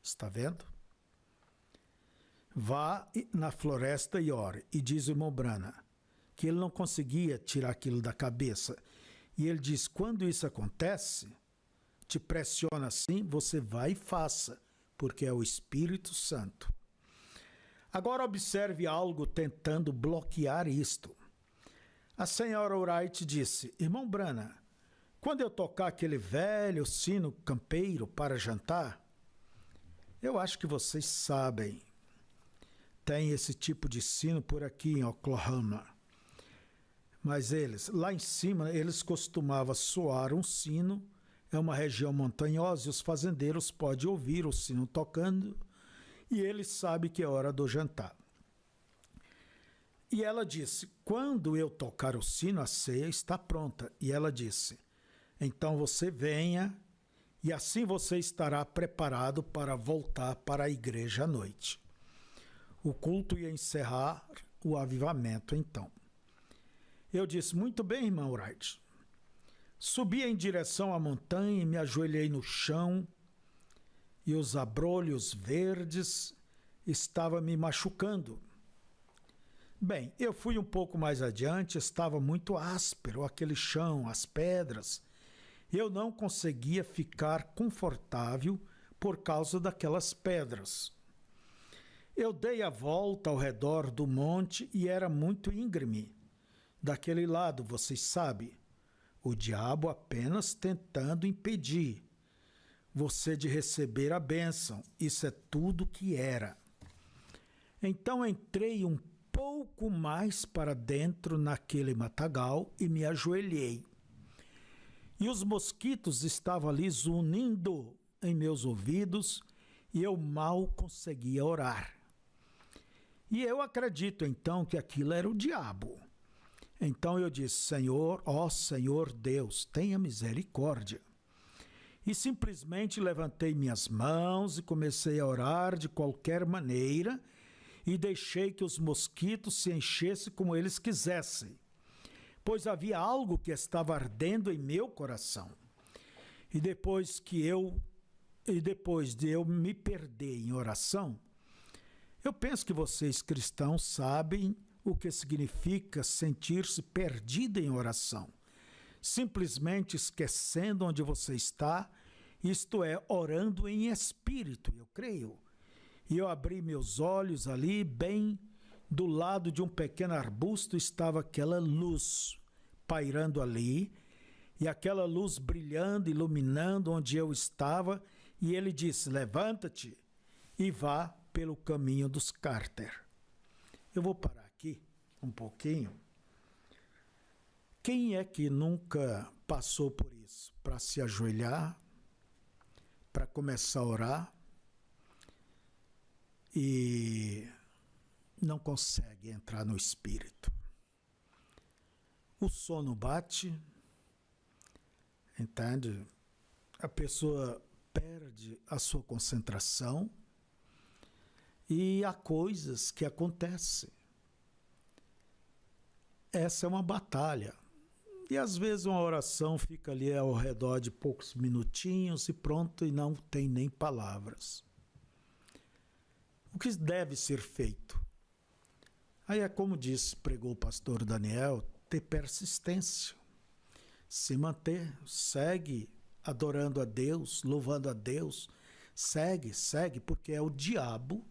Está vendo? Vá na floresta e ore. E diz o irmão Branham que ele não conseguia tirar aquilo da cabeça. E ele diz, quando isso acontece, te pressiona assim, você vai e faça, porque é o Espírito Santo. Agora observe algo tentando bloquear isto. A senhora Wright disse, irmão Branham, quando eu tocar aquele velho sino campeiro para jantar, eu acho que vocês sabem, tem esse tipo de sino por aqui em Oklahoma. Mas lá em cima, eles costumavam soar um sino, é uma região montanhosa e os fazendeiros podem ouvir o sino tocando e eles sabem que é hora do jantar. E ela disse, quando eu tocar o sino, a ceia está pronta. E ela disse, então você venha e assim você estará preparado para voltar para a igreja à noite. O culto ia encerrar o avivamento então. Eu disse, muito bem, irmão Wright. Subi em direção à montanha e me ajoelhei no chão e os abrolhos verdes estavam me machucando. Bem, eu fui um pouco mais adiante, estava muito áspero aquele chão, as pedras. Eu não conseguia ficar confortável por causa daquelas pedras. Eu dei a volta ao redor do monte e era muito íngreme. Daquele lado, vocês sabem, o diabo apenas tentando impedir você de receber a bênção. Isso é tudo que era. Então entrei um pouco mais para dentro naquele matagal e me ajoelhei. E os mosquitos estavam ali zunindo em meus ouvidos e eu mal conseguia orar. E eu acredito então que aquilo era o diabo. Então eu disse, Senhor, ó Senhor Deus, tenha misericórdia. E simplesmente levantei minhas mãos e comecei a orar de qualquer maneira e deixei que os mosquitos se enchessem como eles quisessem, pois havia algo que estava ardendo em meu coração. E depois de eu me perder em oração, eu penso que vocês cristãos sabem o que significa sentir-se perdido em oração. Simplesmente esquecendo onde você está, isto é, orando em espírito, eu creio. E eu abri meus olhos ali, bem do lado de um pequeno arbusto estava aquela luz pairando ali, e aquela luz brilhando, iluminando onde eu estava, e ele disse, levanta-te e vá pelo caminho dos Carter. Eu vou parar aqui um pouquinho. Quem é que nunca passou por isso? Para se ajoelhar, para começar a orar e não consegue entrar no espírito. O sono bate, entende? A pessoa perde a sua concentração e há coisas que acontecem. Essa é uma batalha. E às vezes uma oração fica ali ao redor de poucos minutinhos e pronto, e não tem nem palavras. O que deve ser feito? Aí é como pregou o pastor Daniel, ter persistência. Se manter, segue adorando a Deus, louvando a Deus. Segue, porque é o diabo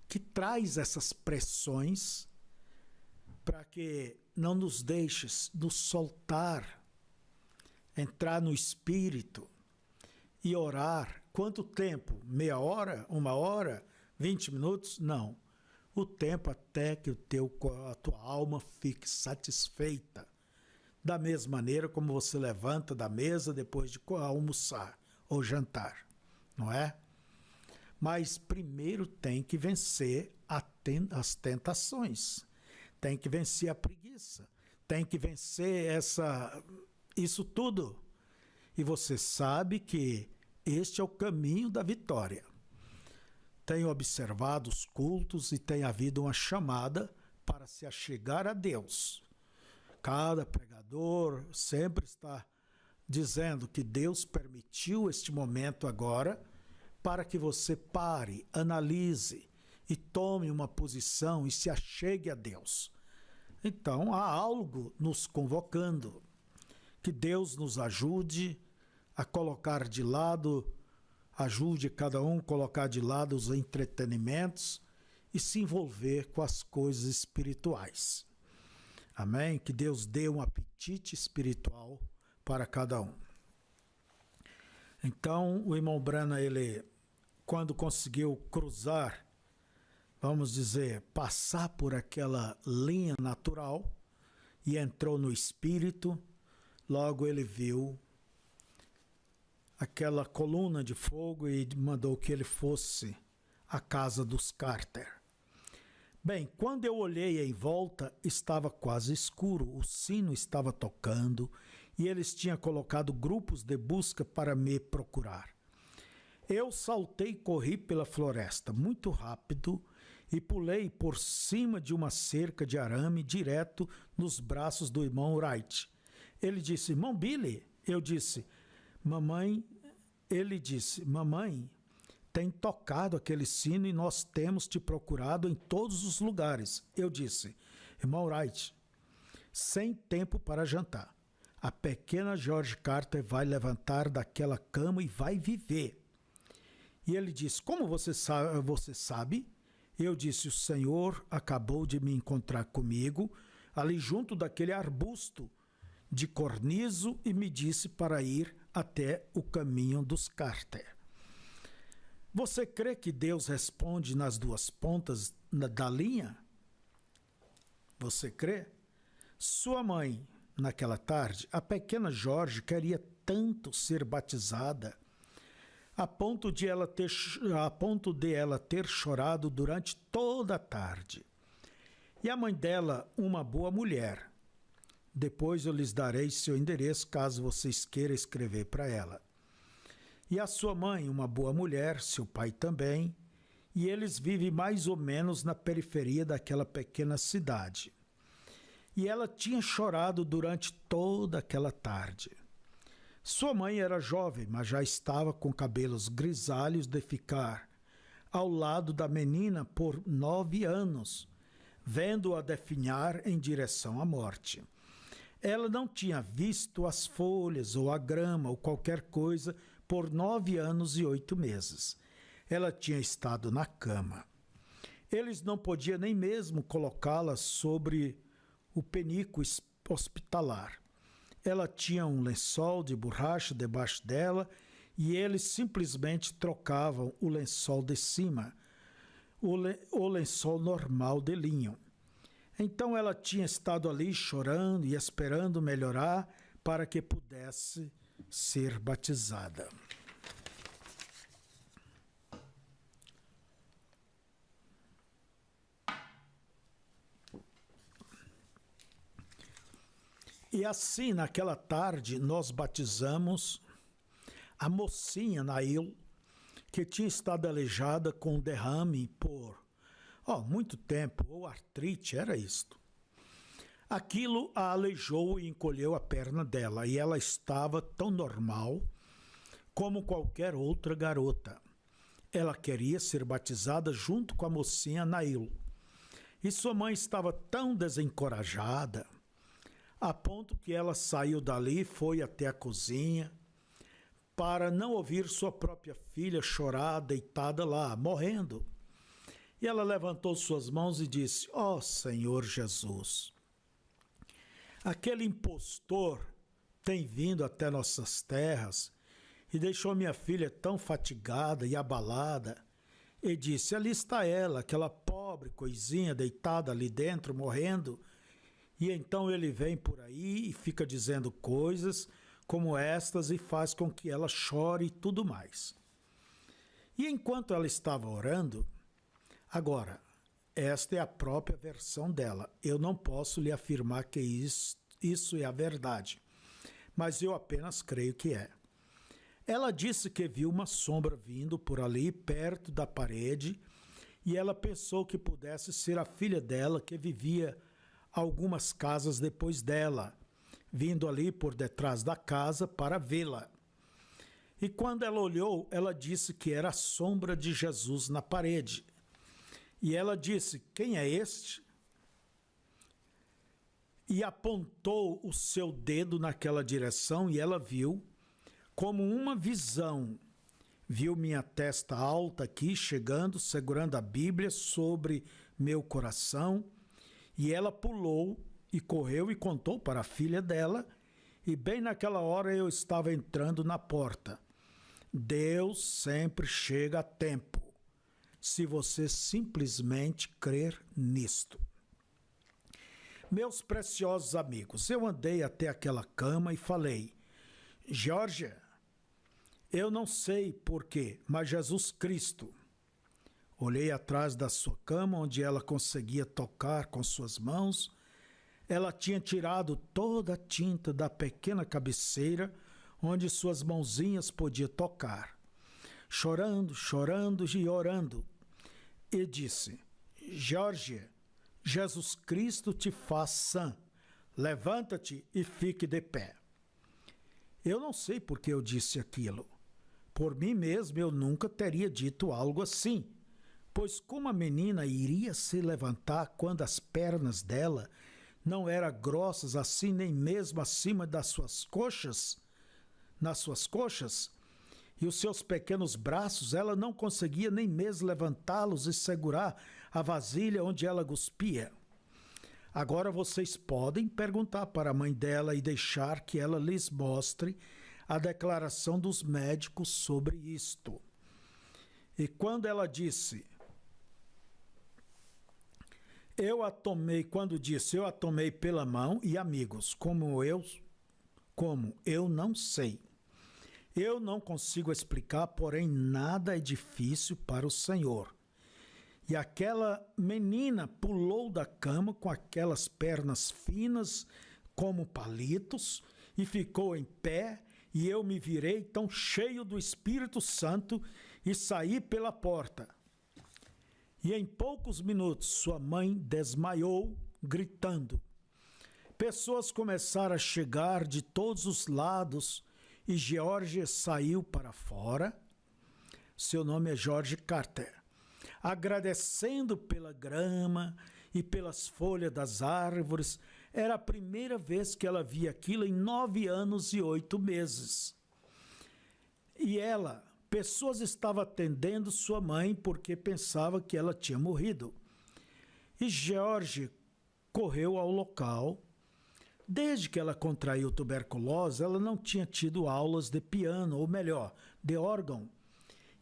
que traz essas pressões para que não nos deixes nos soltar, entrar no espírito e orar. Quanto tempo? Meia hora? 1 hora? 20 minutos? Não. o tempo até que a tua alma fique satisfeita. Da mesma maneira como você levanta da mesa depois de almoçar ou jantar, não é? Mas primeiro tem que vencer as tentações, tem que vencer a preguiça, tem que vencer isso tudo. E você sabe que este é o caminho da vitória. Tenho observado os cultos e tem havido uma chamada para se achegar a Deus. Cada pregador sempre está dizendo que Deus permitiu este momento agora para que você pare, analise e tome uma posição e se achegue a Deus. Então há algo nos convocando. Que Deus nos ajude a colocar de lado, ajude cada um a colocar de lado os entretenimentos e se envolver com as coisas espirituais. Amém? Que Deus dê um apetite espiritual para cada um. Então, o irmão Brana, ele, quando conseguiu cruzar, vamos dizer, passar por aquela linha natural e entrou no espírito, logo ele viu aquela coluna de fogo e mandou que ele fosse à casa dos Carter. Bem, quando eu olhei em volta, estava quase escuro, o sino estava tocando e eles tinham colocado grupos de busca para me procurar. Eu saltei e corri pela floresta muito rápido e pulei por cima de uma cerca de arame direto nos braços do irmão Wright. Ele disse, irmão Billy. Eu disse, mamãe. Ele disse, mamãe, tem tocado aquele sino e nós temos te procurado em todos os lugares. Eu disse, irmão Wright, sem tempo para jantar. A pequena George Carter vai levantar daquela cama e vai viver. E ele disse, como você sabe? Eu disse, o Senhor acabou de me encontrar comigo ali junto daquele arbusto de cornizo e me disse para ir até o caminho dos Carter. Você crê que Deus responde nas duas pontas da linha? Você crê? Sua mãe, naquela tarde, a pequena George queria tanto ser batizada, a ponto de ela ter chorado durante toda a tarde. E a mãe dela, uma boa mulher. Depois eu lhes darei seu endereço, caso vocês queiram escrever para ela. E a sua mãe, uma boa mulher, seu pai também, e eles vivem mais ou menos na periferia daquela pequena cidade. E ela tinha chorado durante toda aquela tarde. Sua mãe era jovem, mas já estava com cabelos grisalhos de ficar ao lado da menina por 9 anos, vendo-a definhar em direção à morte. Ela não tinha visto as folhas ou a grama ou qualquer coisa por 9 anos e 8 meses. Ela tinha estado na cama. Eles não podiam nem mesmo colocá-la sobre o penico hospitalar. Ela tinha um lençol de borracha debaixo dela e eles simplesmente trocavam o lençol de cima, o lençol normal de linho. Então ela tinha estado ali chorando e esperando melhorar para que pudesse ser batizada. E assim, naquela tarde, nós batizamos a mocinha Nail, que tinha estado aleijada com derrame por muito tempo, ou artrite, era isto. Aquilo a aleijou e encolheu a perna dela, e ela estava tão normal como qualquer outra garota. Ela queria ser batizada junto com a mocinha Nail. E sua mãe estava tão desencorajada, a ponto que ela saiu dali e foi até a cozinha para não ouvir sua própria filha chorar deitada lá, morrendo. E ela levantou suas mãos e disse, Senhor Jesus, aquele impostor tem vindo até nossas terras e deixou minha filha tão fatigada e abalada. E disse, ali está ela, aquela pobre pobre coisinha deitada ali dentro, morrendo, e então ele vem por aí e fica dizendo coisas como estas e faz com que ela chore e tudo mais. E enquanto ela estava orando, agora, esta é a própria versão dela. Eu não posso lhe afirmar que isso é a verdade, mas eu apenas creio que é. Ela disse que viu uma sombra vindo por ali, perto da parede, e ela pensou que pudesse ser a filha dela que vivia algumas casas depois dela, vindo ali por detrás da casa para vê-la. E quando ela olhou, ela disse que era a sombra de Jesus na parede. E ela disse: "Quem é este?" E apontou o seu dedo naquela direção e ela viu, como uma visão, viu minha testa alta aqui chegando, segurando a Bíblia sobre meu coração, e ela pulou e correu e contou para a filha dela, e bem naquela hora eu estava entrando na porta. Deus sempre chega a tempo, se você simplesmente crer nisto. Meus preciosos amigos, eu andei até aquela cama e falei: "Georgia, eu não sei porquê, mas Jesus Cristo." Olhei atrás da sua cama, onde ela conseguia tocar com suas mãos. Ela tinha tirado toda a tinta da pequena cabeceira, onde suas mãozinhas podiam tocar. Chorando, chorando e orando. E disse: "Georgia, Jesus Cristo te faz sã. Levanta-te e fique de pé." Eu não sei por que eu disse aquilo. Por mim mesmo eu nunca teria dito algo assim, pois como a menina iria se levantar quando as pernas dela não eram grossas assim nem mesmo acima das suas coxas, e os seus pequenos braços, ela não conseguia nem mesmo levantá-los e segurar a vasilha onde ela cuspia. Agora vocês podem perguntar para a mãe dela e deixar que ela lhes mostre a declaração dos médicos sobre isto. E quando ela disse, eu a tomei pela mão, e amigos, como eu não sei. Eu não consigo explicar, porém nada é difícil para o Senhor. E aquela menina pulou da cama com aquelas pernas finas como palitos e ficou em pé, e eu me virei tão cheio do Espírito Santo e saí pela porta. E em poucos minutos sua mãe desmaiou, gritando. Pessoas começaram a chegar de todos os lados e George saiu para fora. Seu nome é George Carter. Agradecendo pela grama e pelas folhas das árvores. Era a primeira vez que ela via aquilo em 9 anos e 8 meses. E pessoas estavam atendendo sua mãe porque pensava que ela tinha morrido. E George correu ao local. Desde que ela contraiu tuberculose, ela não tinha tido aulas de piano, ou melhor, de órgão.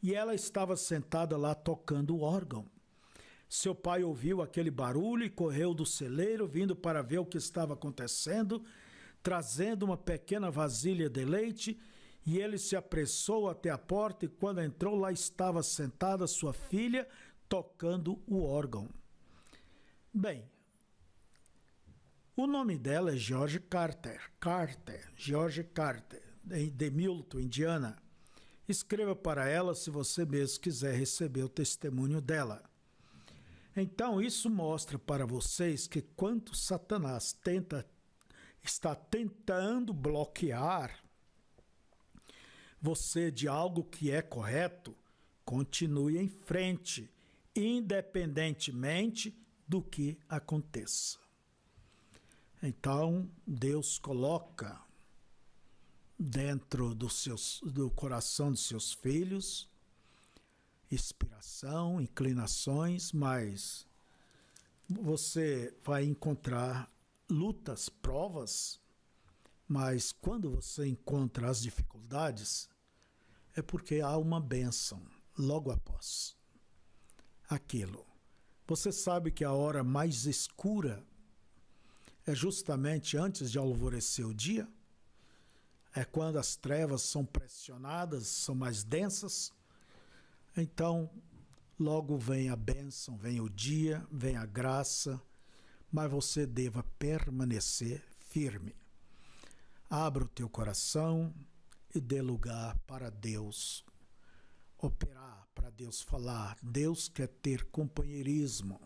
E ela estava sentada lá tocando o órgão. Seu pai ouviu aquele barulho e correu do celeiro, vindo para ver o que estava acontecendo, trazendo uma pequena vasilha de leite, e ele se apressou até a porta, e quando entrou, lá estava sentada sua filha, tocando o órgão. Bem, o nome dela é George Carter, George Carter, de Milton, Indiana. Escreva para ela se você mesmo quiser receber o testemunho dela. Então, isso mostra para vocês que quanto Satanás está tentando bloquear você de algo que é correto, continue em frente, independentemente do que aconteça. Então, Deus coloca dentro do coração dos seus filhos inspiração, inclinações, mas você vai encontrar lutas, provas, mas quando você encontra as dificuldades, é porque há uma bênção logo após aquilo. Você sabe que a hora mais escura é justamente antes de alvorecer o dia? É quando as trevas são pressionadas, são mais densas. Então, logo vem a bênção, vem o dia, vem a graça, mas você deva permanecer firme. Abra o teu coração e dê lugar para Deus operar, para Deus falar. Deus quer ter companheirismo.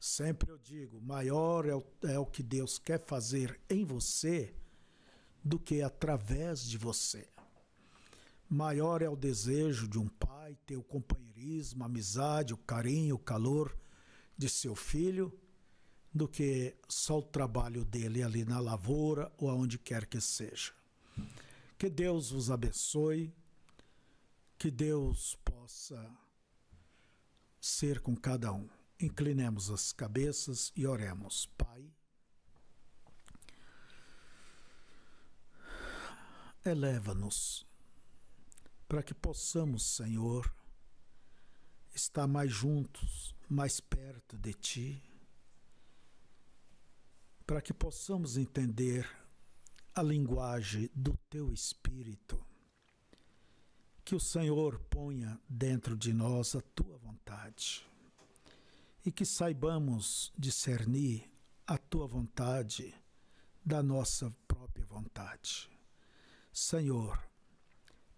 Sempre eu digo, maior é o que Deus quer fazer em você do que através de você. Maior é o desejo de um pai ter o companheirismo, a amizade, o carinho, o calor de seu filho, do que só o trabalho dele ali na lavoura ou aonde quer que seja. Que Deus vos abençoe, que Deus possa ser com cada um. Inclinemos as cabeças e oremos. Pai, eleva-nos para que possamos, Senhor, estar mais juntos, mais perto de Ti, para que possamos entender a linguagem do Teu Espírito. Que o Senhor ponha dentro de nós a Tua vontade e que saibamos discernir a Tua vontade da nossa própria vontade. Senhor,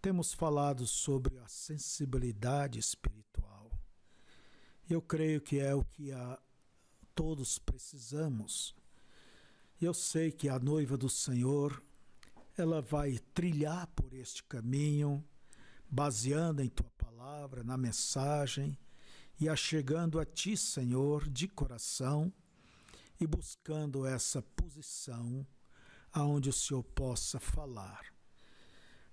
temos falado sobre a sensibilidade espiritual. Eu creio que é o que todos precisamos. Eu sei que a noiva do Senhor, ela vai trilhar por este caminho, baseando em Tua palavra, na mensagem, e achegando a Ti, Senhor, de coração, e buscando essa posição aonde o Senhor possa falar.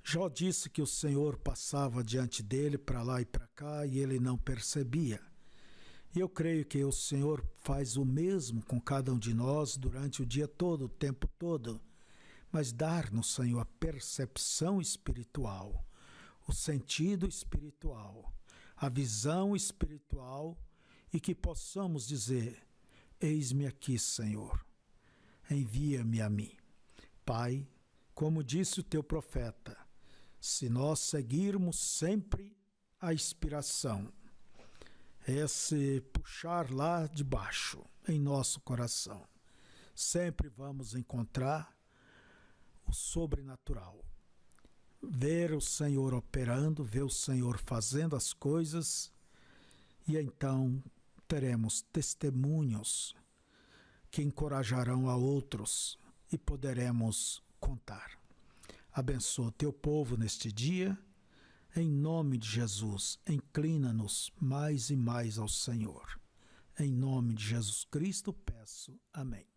Jó disse que o Senhor passava diante dele para lá e para cá e ele não percebia. E eu creio que o Senhor faz o mesmo com cada um de nós durante o dia todo, o tempo todo, mas dar-nos, Senhor, a percepção espiritual, o sentido espiritual, a visão espiritual e que possamos dizer: eis-me aqui, Senhor, envia-me a mim. Pai, como disse o teu profeta, se nós seguirmos sempre a inspiração, esse puxar lá de baixo em nosso coração, sempre vamos encontrar o sobrenatural. Ver o Senhor operando, ver o Senhor fazendo as coisas, e então teremos testemunhos que encorajarão a outros e poderemos contar. Abençoa teu povo neste dia, em nome de Jesus, inclina-nos mais e mais ao Senhor. Em nome de Jesus Cristo peço, amém.